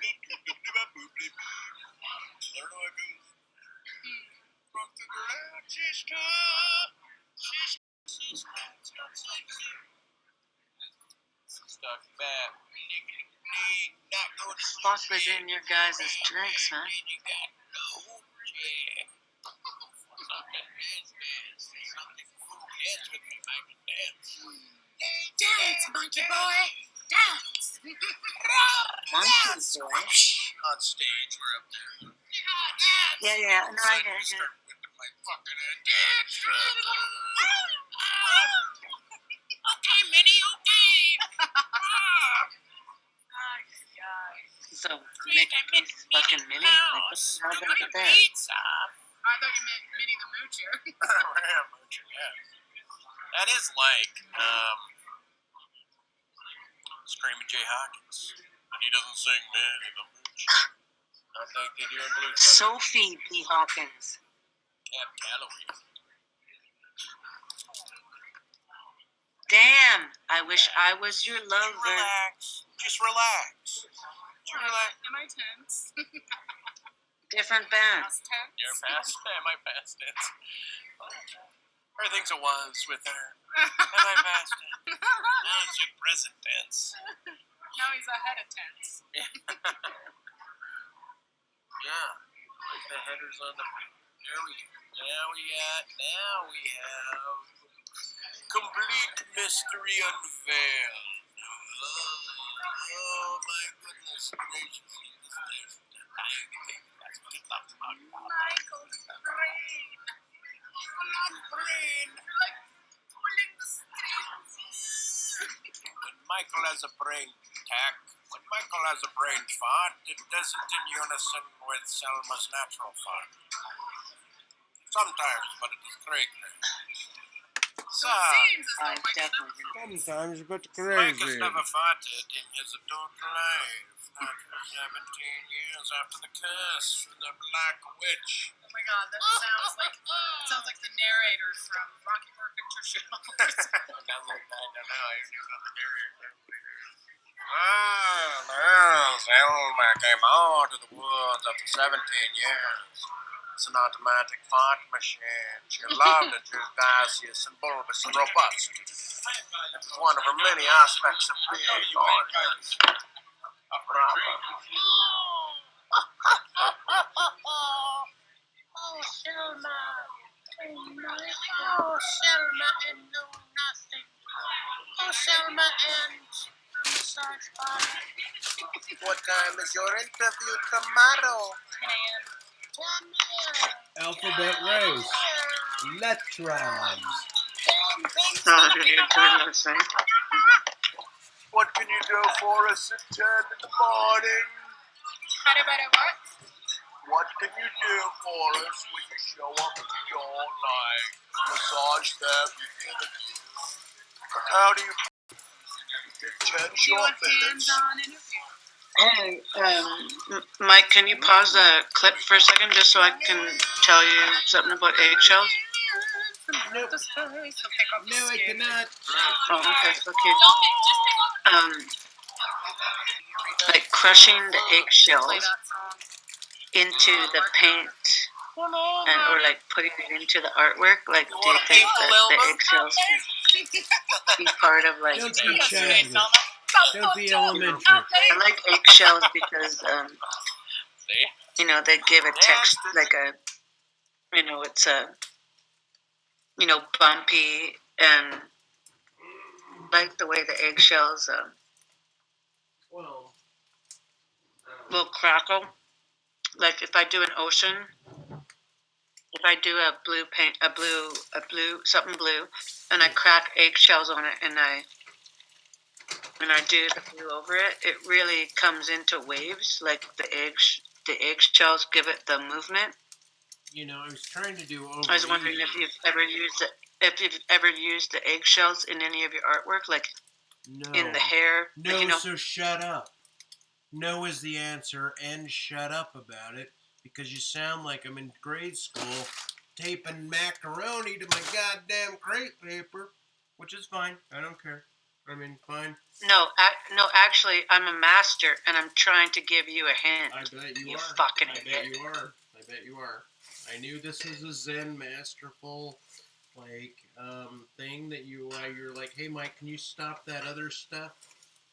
Stuck back. Fuck was in your guys' drinks, huh? Dance, monkey boy. Dance. Monkey boy. On stage, we're up there. Yeah. No, I get it. Start whipping my fucking head. Okay, Minnie, okay. So, Mickey's fucking Minnie? Like, what the hell's up with that? I thought you meant Minnie the Moocher. Yeah. That is like Screaming Jay Hawkins. And he doesn't sing man in the mooch. I think they do in blues. Sophie B. Hawkins. Cab Calloway. Damn, I wish I was your lover. Relax. Just relax. Am I tense? Different band. Past tense? You're past. Am I past tense? Everything's a was with her. Am I past tense? Now it's your present tense. Now he's ahead of tense. Yeah. Like the headers on the. Now we have complete mystery unveiled. Oh my goodness gracious. That's what it's about. Michael's brain. You're like pulling the strings. When Michael has a brain attack, when Michael has a brain fart, it doesn't in unison with Selma's natural fart. Sometimes, but it is crazy. So it seems as though Michael definitely. Sometimes, but Mike has crazy. never farted in his adult life. Not for 17 years after the curse from the Black Witch. Oh my god, that sounds like the narrator from Rocky Horror Picture Show. I don't know. I knew about the narrator. Well, Selma came out of the woods after 17 years. It's an automatic fart machine. She loved it. She was gaseous and bulbous and robust. It was one of her many aspects of being gorgeous. Oh, Selma. Oh, Selma and know nothing. Oh, Selma and massage parlor. What time is your interview tomorrow? 10 Alphabet race. Letrons. Oh, you're doing those things. What can you do for us at 10 in the morning? What? What can you do for us when you show up at your like massage therapy interview? How do you get 10 short minutes? Hands-on interview. Hey, Mike, can you pause the clip for a second just so I can tell you something about eggshells? Nope. No, I cannot. Oh, okay. Like crushing the eggshells into the paint or like putting it into the artwork. Like, do you think that the eggshells can be part of like? Don't be childish. Don't be elementary. I like eggshells because they give a text like a, it's a, bumpy and like the way the eggshells will crackle. Like if I do an ocean, if I do a blue paint, something blue, and I crack eggshells on it, and I do the blue over it, it really comes into waves. Like the eggshells give it the movement. I was trying to do over. I was wondering if you've ever used the eggshells in any of your artwork, like in the hair. No, so shut up. No is the answer, and shut up about it, because you sound like I'm in grade school taping macaroni to my goddamn crepe paper, which is fine. I don't care. I mean, fine. No, no. Actually, I'm a master, and I'm trying to give you a hint. I bet you You are. fucking I idiot. bet you are. I bet you are. I knew this was a Zen masterful thing that you're like, hey Mike, can you stop that other stuff?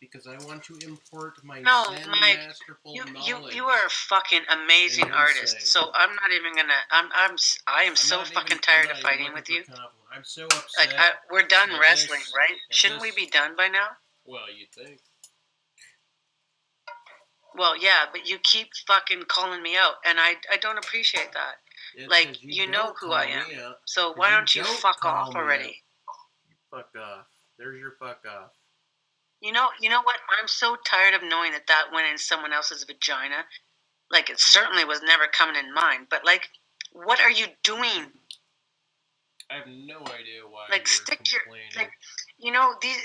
Because I want to import my No, Zen Mike. masterful You knowledge. are a fucking amazing And you artist. say- So I'm not even gonna. I am so fucking tired of fighting with you. I'm so upset. Like we're done at wrestling, this- right? at Shouldn't we this- be done by now? Well, you'd think. Well, yeah, but you keep fucking calling me out, and I don't appreciate that. It's Like 'cause you don't know who call I me am. out. So 'Cause why don't you don't fuck call off me already? Fuck off. There's your fuck off. You know what? I'm so tired of knowing that went in someone else's vagina. Like it certainly was never coming in mine. But like, what are you doing? I have no idea why Like you're stick your complaining. like,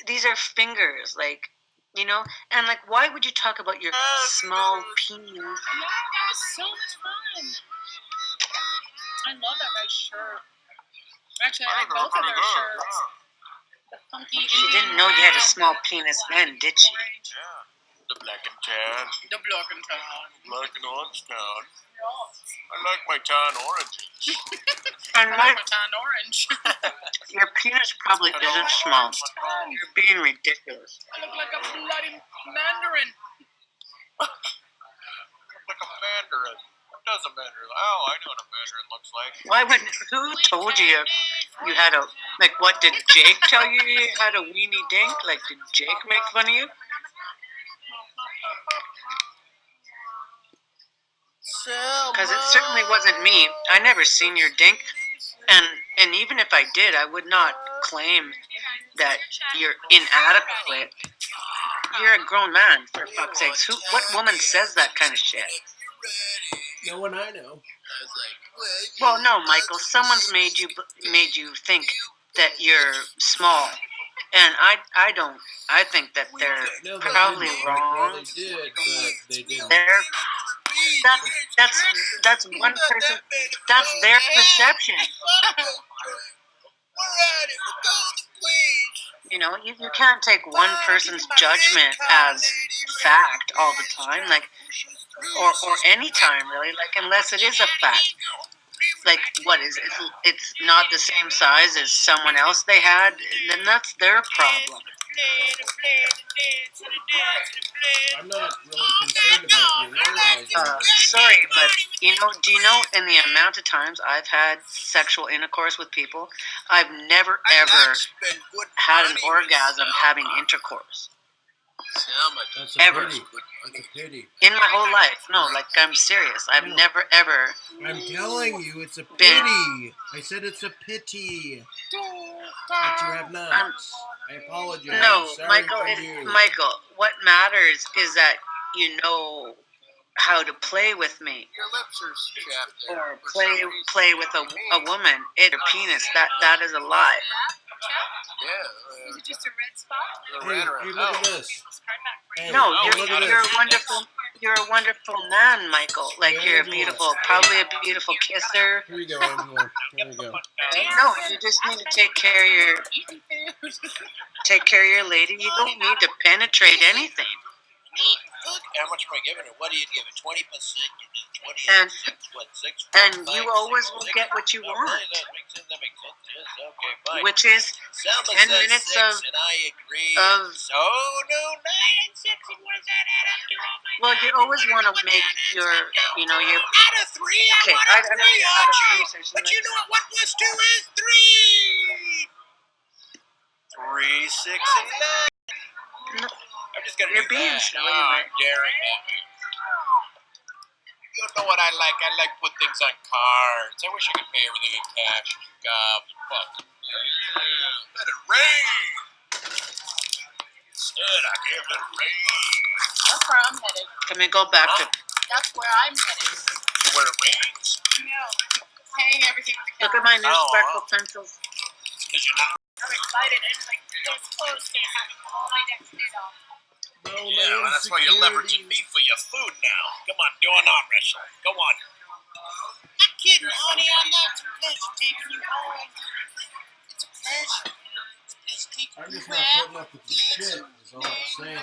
these are fingers. Like, and like, why would you talk about your small penis? Yeah, that was so much fun. I love that guy's shirt. Actually, I like both of their shirts. The funky She Indian didn't know you had a red. small penis then, did she? Yeah. The black and tan. The block and town. Black and orange town. Yeah. I like my tan oranges. And I my, like my tan orange. your penis probably isn't small. You're being ridiculous. I look like a bloody mandarin. Like a mandarin. What does a mandarin? Oh, I know what a mandarin looks like. Why would? Who told you had a like? What did Jake tell you had a weenie dink? Like, did Jake make fun of you? Because it certainly wasn't me. I never seen your dink, and even if I did, I would not claim that you're inadequate. You're a grown man, for fuck's sakes. What woman says that kind of shit? No one I know. Well, no, Michael. Someone's made you think that you're small, and I don't. I think that they're No, they probably didn't. wrong. Well, they did, but they didn't. That's one person. That's their perception. You can't take one person's judgment as fact all the time, like, or any time really, like, unless it is a fact. Like, what is it? It's not the same size as someone else they had. Then that's their problem. I'm not really concerned about you realizing that. Sorry, but do you know in the amount of times I've had sexual intercourse with people, I've never ever had an orgasm having intercourse. That's a Ever. pity. That's a pity. In my whole life. No, like, I'm serious. I've No. never ever. I'm telling you, it's a pity. I said it's a pity that you have not. I apologize. No, Sorry Michael. for you. Michael, what matters is that you know how to play with me, Your lips are chapped there. or play with a woman. Her penis. That is a lie. Yeah. Is it just a red spot? Hey, look at this. Hey, No, look at you're this. a wonderful. You're a wonderful man, Michael. Like, you're a beautiful, probably a beautiful kisser. Here you go, Angela. Here we go. No, you just need to take care of your lady. You don't need to penetrate anything. How much am I giving her? What do you give it? 20%? 20? And What, 6? and you always will get what you want, That makes sense. That makes sense. Yes, okay, fine. which is Selma 10 says minutes 6, and I agree. of. So, no, 9 and 6, and what does that add up to? Oh my Well, God. you always want to make your. Your. Out of 3, Okay, I I want a 3, don't have a Archie. conversation. But you know what 1 plus 2 is? 3. 3, 6, and 9. No, I'm just gonna you're do being that. silly, Oh, Mike. I'm daring that. You know what I like? I like put things on cards. I wish I could pay everything in cash. God, fuck. Yeah, let it rain. Instead, I can't let it rain. That's where I'm headed. Can we go back to? That's where I'm headed. Where it rains. No. Paying everything with the Look at my new Oh, sparkle pencils. Because you're not. I'm excited and like this close to having all my decks paid off. Yeah, that's why you're leveraging me for your food now. Come on, do an arm wrestle. Go on. I'm kidding, honey. I'm not. It's a pleasure taking you home. It's a pleasure. It's I'm just not putting up with your shit, is all I'm saying.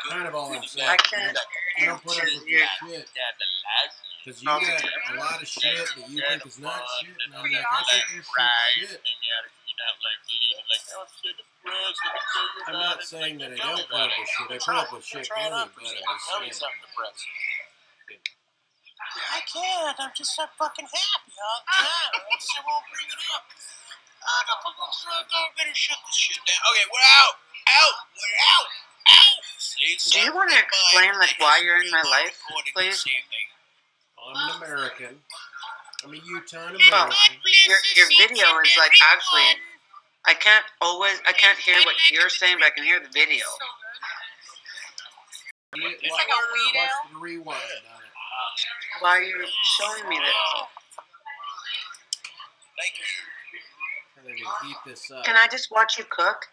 Kind of all I'm saying. I can't I don't put up with your shit. Because you got a lot of shit that you think is not shit, and I'm like, I think your shit's shit. I'm not saying that I don't put up with shit. I put up with shit plenty, but I'm just saying. I can't. I'm just so fucking happy all the time. I just won't bring it up. I better shut this shit down. Okay, we're out. Out. We're out. Out. Do you want to explain like why you're in my life, please? Well, I'm an American. I'm a Utah Oh, American. your video is like actually, I can't hear what you're saying, but I can hear the video. Watch the rewind on it. Why are you showing me this? Thank you. And then you heat this up. Can I just watch you cook?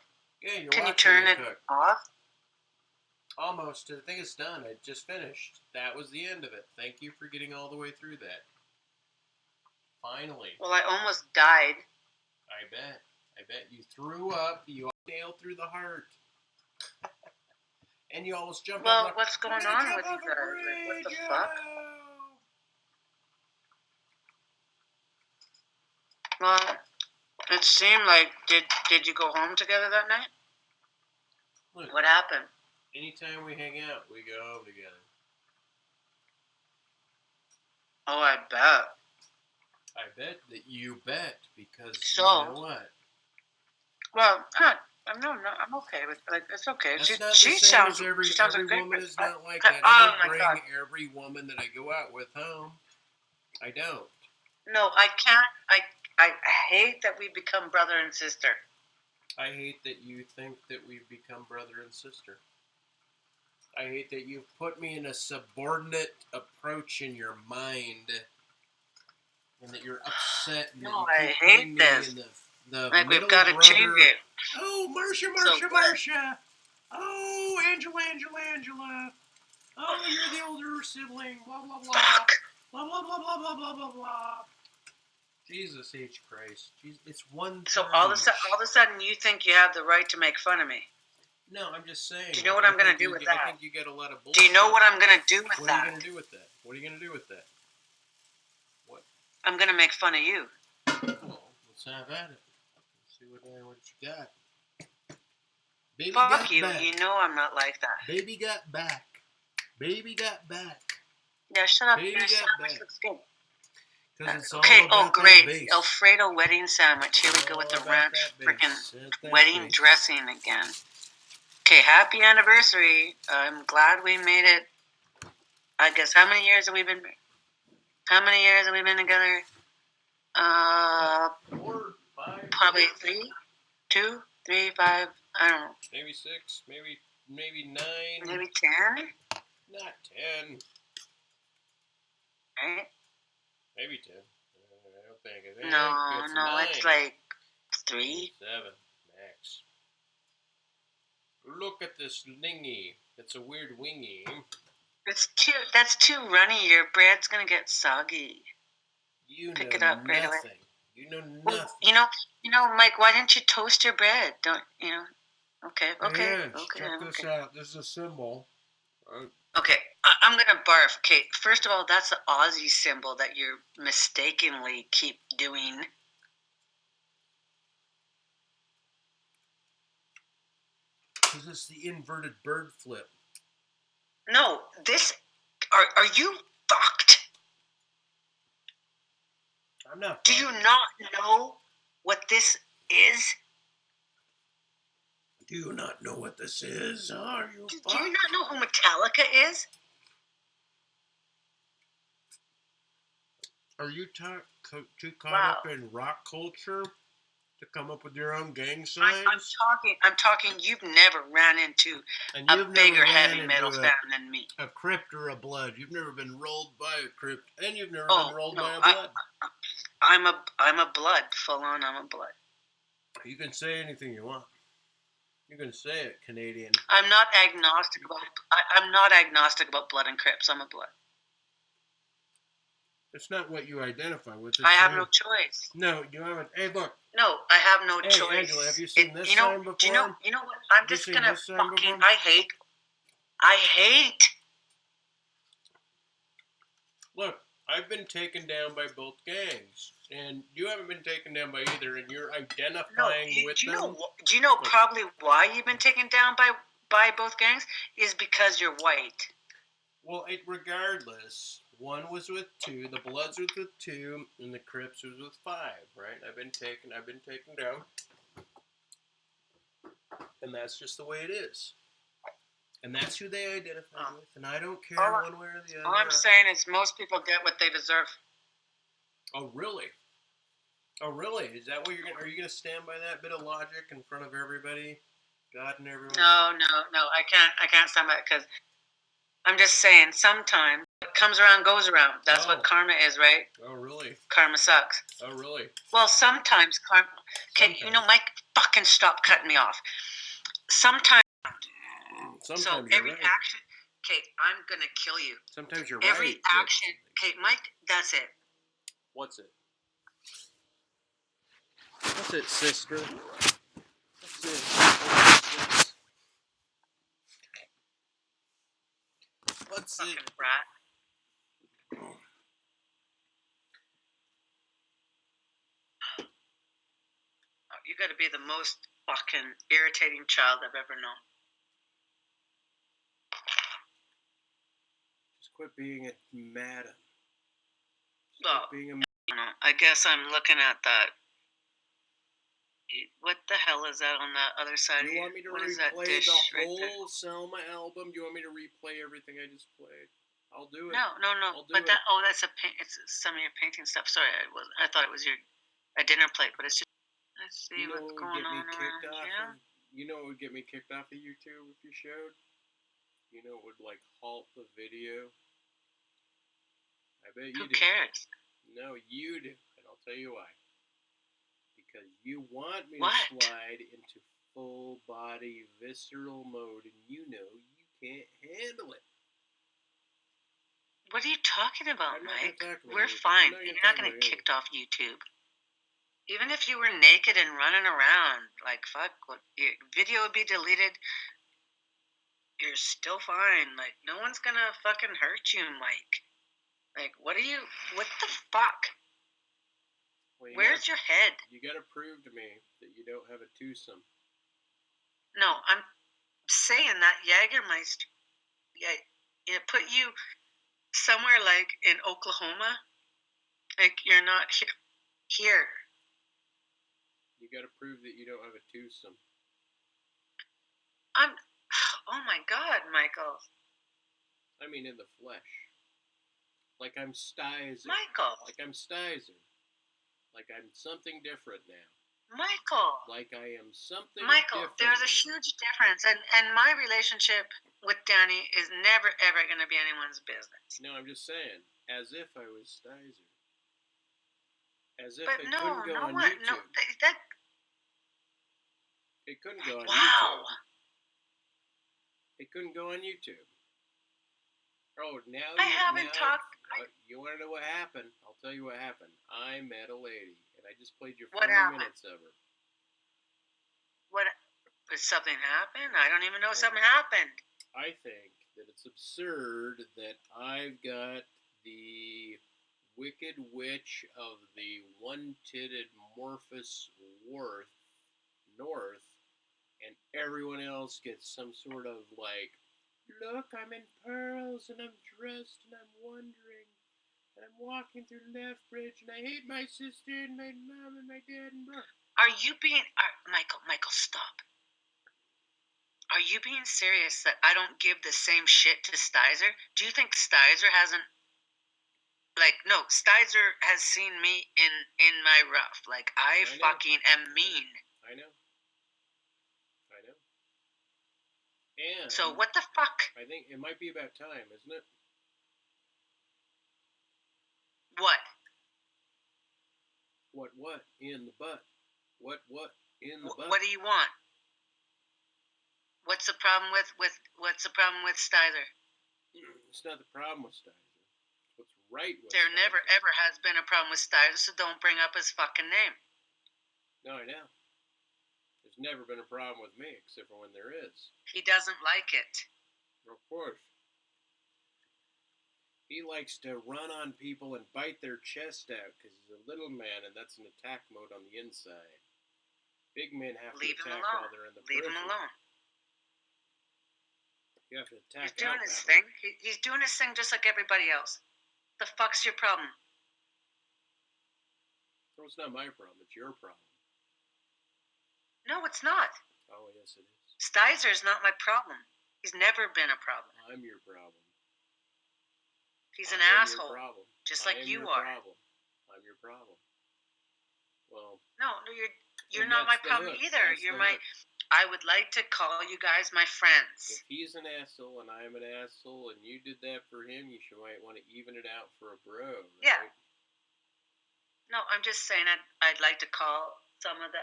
Yeah, you're Can you watching turn me it cook. off? Almost. I think it's done. I just finished. That was the end of it. Thank you for getting all the way through that. Finally. Well, I almost died. I bet. I bet you threw up. You nailed through the heart. And you almost jumped Well, over. what's going on with you guys? Like, what the fuck? Well, it seemed like did you go home together that night? Look, What happened? anytime we hang out, we go home together. Oh, I bet. I bet that you bet, because So, you know what? Well, I'm okay with like it's okay. That's not the She same sounds as every she sounds every like woman great. is not like Okay, that. oh I don't my bring God. every woman that I go out with home. I don't. No, I can't. I hate that we become brother and sister. I hate that you think that we've become brother and sister. I hate that you've put me in a subordinate approach in your mind, and that you're upset. And No, that you I keep hate putting me this. in the Like middle we've got to brother. change it. Oh, Marcia. Oh, Angela. Oh, you're the older sibling. Blah blah blah. Fuck. Blah blah blah blah blah blah blah blah. Jesus H Christ. It's one. So time. all of a sudden you think you have the right to make fun of me. No, I'm just saying. Do you know what I'm gonna do with that? I think you get a lot of bullshit. Do you know what I'm gonna do with What that? are you gonna do with that? What are you gonna do with that? I'm gonna make fun of you. Well, let's have at it. Let's see what you got. Baby Fuck got you. back. You know I'm not like that. Baby got back. Baby got back. Yeah, shut up. Baby Your got sandwich back. looks good. Because it's Okay, all about great. that base. Alfredo wedding sandwich. Here we go with the ranch freaking wedding dressing again. Okay, happy anniversary. I'm glad we made it. I guess how many years have we been together? 4, 5, Probably 6, 3, 2, 3, 5. I don't know. maybe 6, maybe 9. Maybe 10. Not 10. Right? Maybe 10. I don't think. I think No, it's no, 9. it's like 3. 7 max. Look at this lingy. It's a weird wingy. That's too runny. Your bread's gonna get soggy. You Pick know it up right away. nothing. You know Well, nothing. Mike. Why didn't you toast your bread? Don't you know? Okay. Check this out. This is a symbol. Okay, I'm gonna barf. Okay, first of all, that's the Aussie symbol that you mistakenly keep doing. Because it's the inverted bird flip. No, this. Are you fucked? I'm not. Do you not know what this is? Do you not know what this is? Are you? Do you not know who Metallica is? Are you too caught up in rock culture to come up with your own gang signs? I'm talking. You've never ran into a bigger heavy metal fan than me. A crypt or a blood. You've never been rolled by a crypt, and you've never been rolled by a blood. I'm a blood. Full on. I'm a blood. You can say anything you want. You can say it, Canadian. I'm not agnostic about blood and Crips. I'm a blood. It's not what you identify with. I It's have who. no choice. No, you haven't. Hey, look. No, I have no Hey, choice. Angela, have you seen this You know, sign before? do you know what? I'm Have you just seen gonna this sign fucking. before? I hate. Look, I've been taken down by both gangs, and you haven't been taken down by either, and you're No, identifying with them. do you know probably why you've been taken down by both gangs is because you're white. Well, regardless, one was with 2, the Bloods was with 2, and the Crips was with 5. Right? I've been taken down, and that's just the way it is. And that's who they identify with, and I don't care one way or the other. All I'm saying is most people get what they deserve. Oh, really? Oh, really? Is that what are you gonna stand by that bit of logic in front of everybody, God and everyone? No, I can't stand by it because I'm just saying sometimes what comes around goes around. That's what karma is, right? Oh, really? Karma sucks. Oh, really? Well, sometimes karma. Okay, you know, Mike, fucking stop cutting me off. Sometimes Sometimes so every action. Okay, I'm gonna kill you. Sometimes you're every right. action. Okay, Mike, that's it. What's it? What's it, sister? What's it? What's Fucking it? brat. Oh, you gotta be the most fucking irritating child I've ever known. Just quit being a madam. Well, I guess I'm looking at that. What the hell is that on that other side? You want me to replay the whole Selma album? Do you want me to replay everything I just played? I'll do it. No. But that's it's some of your painting stuff. Sorry, I thought it was a dinner plate, but it's just. Let's see what's going on around here. You know what would get me kicked off of YouTube if you showed? You know it would halt the video. I bet you do. Who cares? No, you do, and I'll tell you why. Because you want me What? to slide into full body visceral mode, and you know you can't handle it. What are you talking about, Mike? We're YouTube. fine. You're not going to get kicked off YouTube. Even if you were naked and running around, like fuck, your video would be deleted. You're still fine. Like no one's gonna fucking hurt you, Mike. Like what the fuck? Well, Where's your head? You gotta prove to me that you don't have a twosome. No, I'm saying that Jägermeister, it put you somewhere like in Oklahoma. Like you're not here. You gotta prove that you don't have a twosome. Oh my God, Michael. I mean in the flesh. Like I'm Stizer. Michael. Like I'm Stizer. Like I'm something different now. Michael. Like I am something Michael, different there's a huge difference. And my relationship with Danny is never, ever going to be anyone's business. No, I'm just saying. As if I was Stizer. As if but it no, couldn't go no, on what? YouTube. No, that... It couldn't go on wow. YouTube. It couldn't go on YouTube. Oh, now I haven't talked... You want to know what happened? I'll tell you what happened. I met a lady, and I just played you 40 minutes of her. What? Did something happen? I don't even know if something happened. I think that it's absurd that I've got the Wicked Witch of the One-Titted Morphous North, and everyone else gets some sort of look, I'm in pearls, and I'm dressed, and I'm wondering, and I'm walking through Lethbridge, and I hate my sister, and my mom, and my dad, and brother. Are you being... Michael, stop. Are you being serious that I don't give the same shit to Stizer? Do you think Stizer hasn't... no, Stizer has seen me in my rough. I fucking am mean. I know. And so what the fuck? I think it might be about time, isn't it? What? What? In the butt. What? In the butt. What do you want? What's the problem with Stizer? It's not the problem with Stizer. What's right with There never Stizer. ever has been a problem with Stizer, so don't bring up his fucking name. No, I know. There's never been a problem with me, except for when there is. He doesn't like it. Of course. He likes to run on people and bite their chest out because he's a little man, and that's an attack mode on the inside. Big men have Leave to him attack alone. while they're in the Leave periphery. him alone. You have to attack He's doing out his that thing. way. He's doing his thing just like everybody else. The fuck's your problem? No, it's not my problem. It's your problem. No, it's not. Oh, yes, it is. Stizer is not my problem. He's never been a problem. I'm your problem. He's an I am asshole, your problem. just I like am you your are. problem. I'm your problem. Well, No, you're and not my that's the problem hook. either. That's You're the my. hook. I would like to call you guys my friends. If he's an asshole and I'm an asshole and you did that for him, you might want to even it out for a bro, right? Yeah. No, I'm just saying I'd like to call some of the.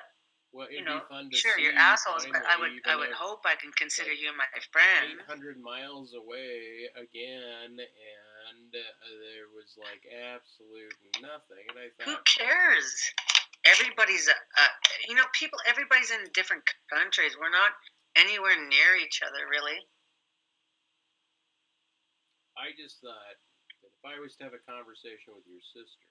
Well, it'd You know, be fun to sure, see you're assholes, but I finally, would even hope I can consider like you my friend. 800 miles away again, and there was like absolute nothing, and I Who thought, cares? Everybody's people. Everybody's in different countries. We're not anywhere near each other, really. I just thought that if I was to have a conversation with your sister,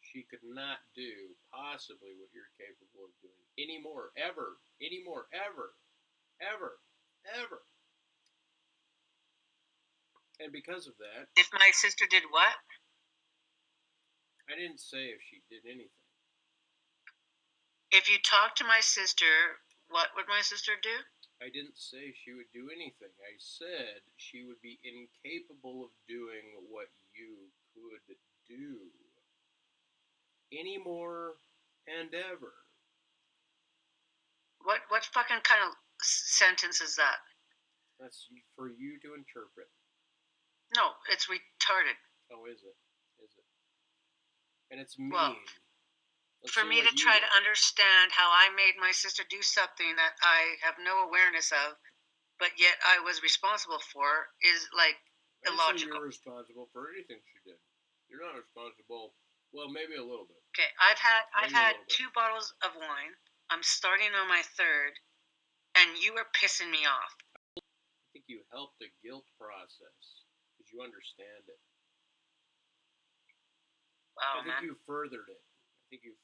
she could not do possibly what you're capable of doing anymore, ever, ever. And because of that, If my sister did what? I didn't say if she did anything. If you talk to my sister, what would my sister do? I didn't say she would do anything. I said she would be incapable of doing what you could do anymore and ever. What fucking kind of sentence is that? That's for you to interpret. No, it's retarded. Oh, is it? Is it? And it's mean. Well, Let's for see me what to you try do. to understand how I made my sister do something that I have no awareness of, but yet I was responsible for, is like I didn't say illogical. you're responsible for anything she did. You're not responsible. Well, maybe a little bit. Okay, I've Maybe a had little bit. 2 bottles of wine. I'm starting on my 3rd, and you are pissing me off. I think you helped the guilt process because you understand it. Wow, I think man. you furthered it. I think you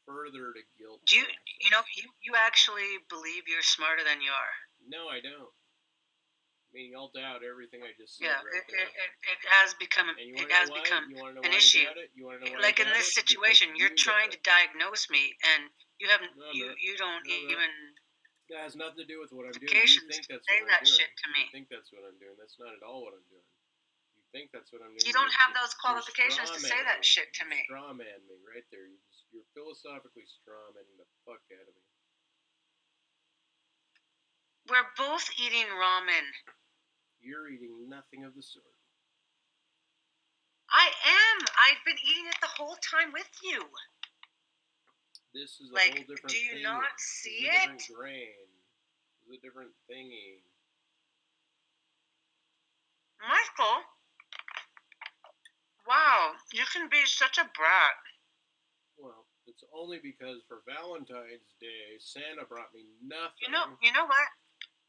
furthered a guilt Do you process. you actually believe you're smarter than you are? No, I don't. I mean, y'all doubt everything I just said Yeah, right there. it has become And you it want to know has why? become You want to know an why issue. I doubt it? You want to know why Like I in doubt this it? situation, Because you're you trying doubt to diagnose me, and you haven't No, you don't no, no. even. That has nothing to do with what I'm doing. You Occasions think that's say what I'm that doing. shit to me. You think that's what I'm doing. That's not at all what I'm doing. You think that's what I'm doing. You don't have those You're qualifications to say that shit to me. Straw man me right there. You're philosophically straw manning the fuck out of me. We're both eating ramen. You're eating nothing of the sort. I am. I've been eating it the whole time with you. This is a Like, whole different do you thingy. not This see is a different it? grain. This is a different thingy. Michael, wow, you can be such a brat. Well, it's only because for Valentine's Day, Santa brought me nothing. You know what?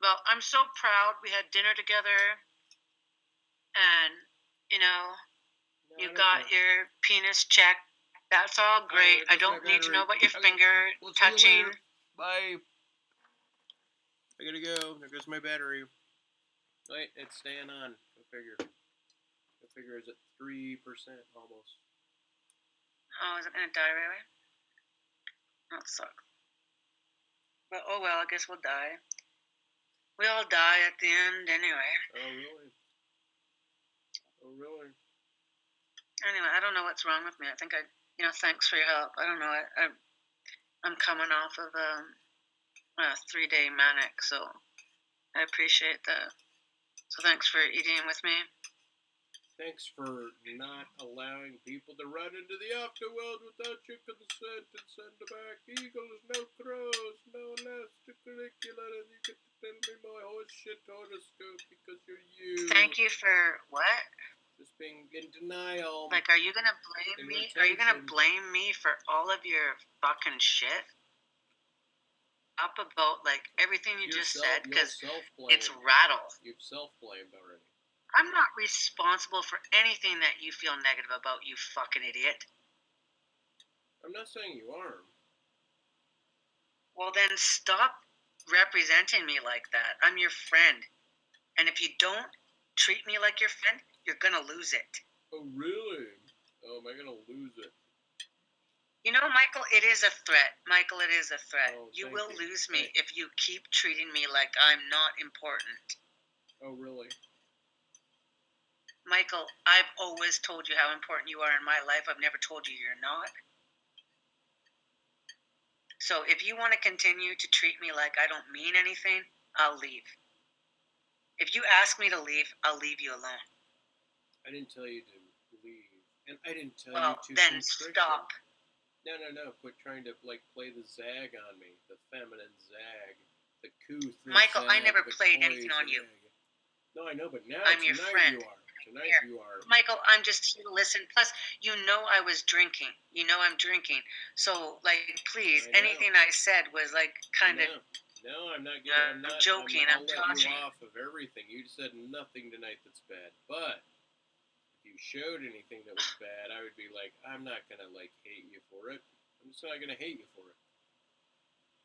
Well, I'm so proud we had dinner together, and you got your penis checked. That's all great. I don't need to know about your finger touching. Bye. I gotta go. There goes my battery. Wait, it's staying on. Go figure. Go figure is at 3% almost. Oh, is it gonna die right away? That sucks. But oh well, I guess we'll die. We all die at the end anyway. Oh really? Oh really? Anyway, I don't know what's wrong with me. I think thanks for your help. I don't know. I'm coming off of a 3-day manic, so I appreciate that. So thanks for eating with me. Thanks for not allowing people to run into the afterworld without your consent and send back eagles, no crows, no extracurricular, and you get to tell me my horse shit horoscope because you're you. Thank you for what? Just being in denial. Like, are you gonna blame In me? Are you gonna retention. blame me for all of your fucking shit? Up about like everything you just said, because it's rattle. You've self-blamed already. I'm not responsible for anything that you feel negative about, you fucking idiot. I'm not saying you are. Well, then stop representing me like that. I'm your friend. And if you don't treat me like your friend, you're gonna lose it. Oh, really? Oh, am I gonna lose it? You know, Michael, it is a threat. Michael, it is a threat. Oh, you thank will you. lose me Thanks. if you keep treating me like I'm not important. Oh, really? Michael, I've always told you how important you are in my life. I've never told you you're not. So if you want to continue to treat me like I don't mean anything, I'll leave. If you ask me to leave, I'll leave you alone. I didn't tell you to leave. And I didn't tell Well, you to then contrition. stop. No. Quit trying to, like, play the zag on me. The feminine zag. The couth Michael, zag, I never the played coy anything on you. zag. No, I know, but now, I'm your tonight friend. you are. Tonight Here. you are. Michael, I'm just here to listen. Plus, you know I was drinking. You know I'm drinking. So, like, please, I know. anything I said was, like, kind of... No, I'm not getting. I'm not joking. I'll I'm let talking. you off of everything. You said nothing tonight that's bad. But if you showed anything that was bad, I would be like, I'm not gonna like hate you for it. I'm just not gonna hate you for it.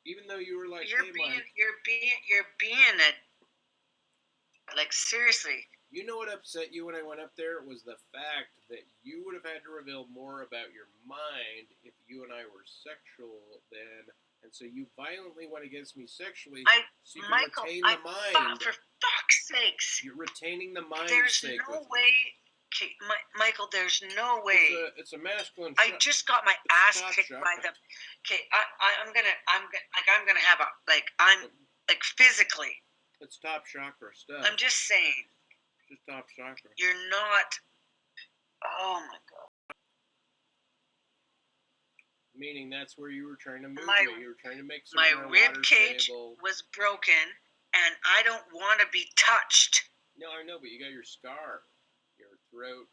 Even though you were like, You're hey, being Mike, a... Like, seriously. you know what upset you when I went up there was the fact that you would have had to reveal more about your mind if you and I were sexual then. And so you violently went against me sexually, so you can Michael, retain the mind. For fuck's sakes. You're retaining the mind. There's no way. Okay, Michael, there's no way. It's a masculine. I just got my ass kicked by the. Okay, I'm gonna have a like physically. It's top chakra stuff. I'm just saying. Just top chakra. You're not. Oh my god. Meaning that's where you were trying to move me. You were trying to make my rib cage was broken, and I don't want to be touched. No, I know, but you got your scar, your throat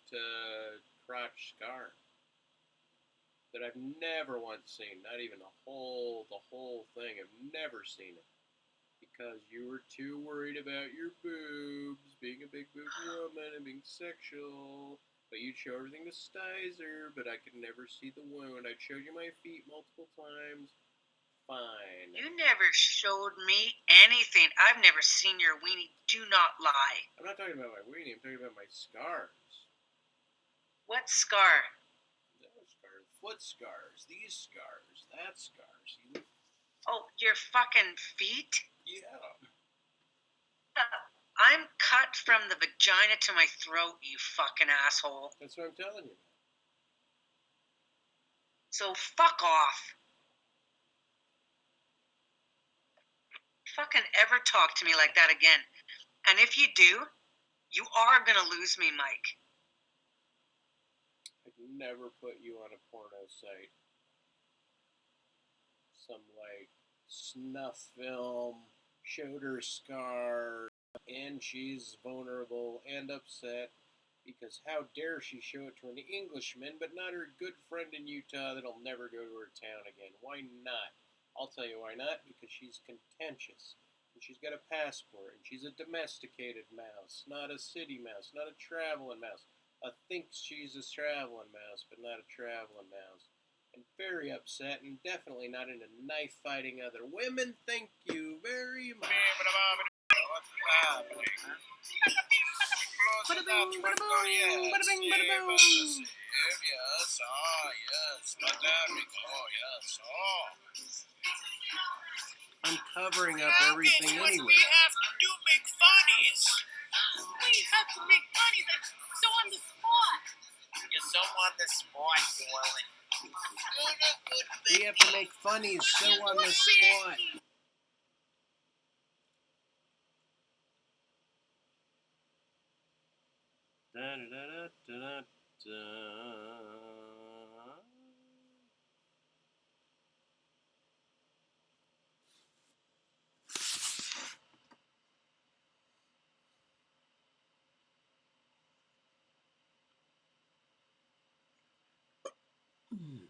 crotch scar that I've never once seen. Not even the whole thing. I've never seen it because you were too worried about your boobs, being a big boob woman, and being sexual. But you'd show everything to Stizer, but I could never see the wound. I'd showed you my feet multiple times. Fine. You never showed me anything. I've never seen your weenie. Do not lie. I'm not talking about my weenie. I'm talking about my scars. What scar? Those scars. Foot scars. These scars. That scar. See? Oh, your fucking feet? Yeah. I'm cut from the vagina to my throat, you fucking asshole. That's what I'm telling you. So fuck off. Fucking ever talk to me like that again. And if you do, you are gonna lose me, Mike. I'd never put you on a porno site. Some, like, snuff film, showed her scar, and she's vulnerable and upset because how dare she show it to an Englishman but not her good friend in Utah that'll never go to her town again. Why not? I'll tell you why not, because she's contentious. And she's got a passport, and she's a domesticated mouse, not a city mouse, not a traveling mouse. Thinks she's a traveling mouse, but not a traveling mouse. And very upset, and definitely not into knife fighting other women. Thank you very much. I'm covering up everything anyway. We have to do make funnies. We have to make funnies. Like, so on the spot. You're so on the spot, Dylan. We have to make funnies so on the spot. Da, da, da, da, da, da. Mm.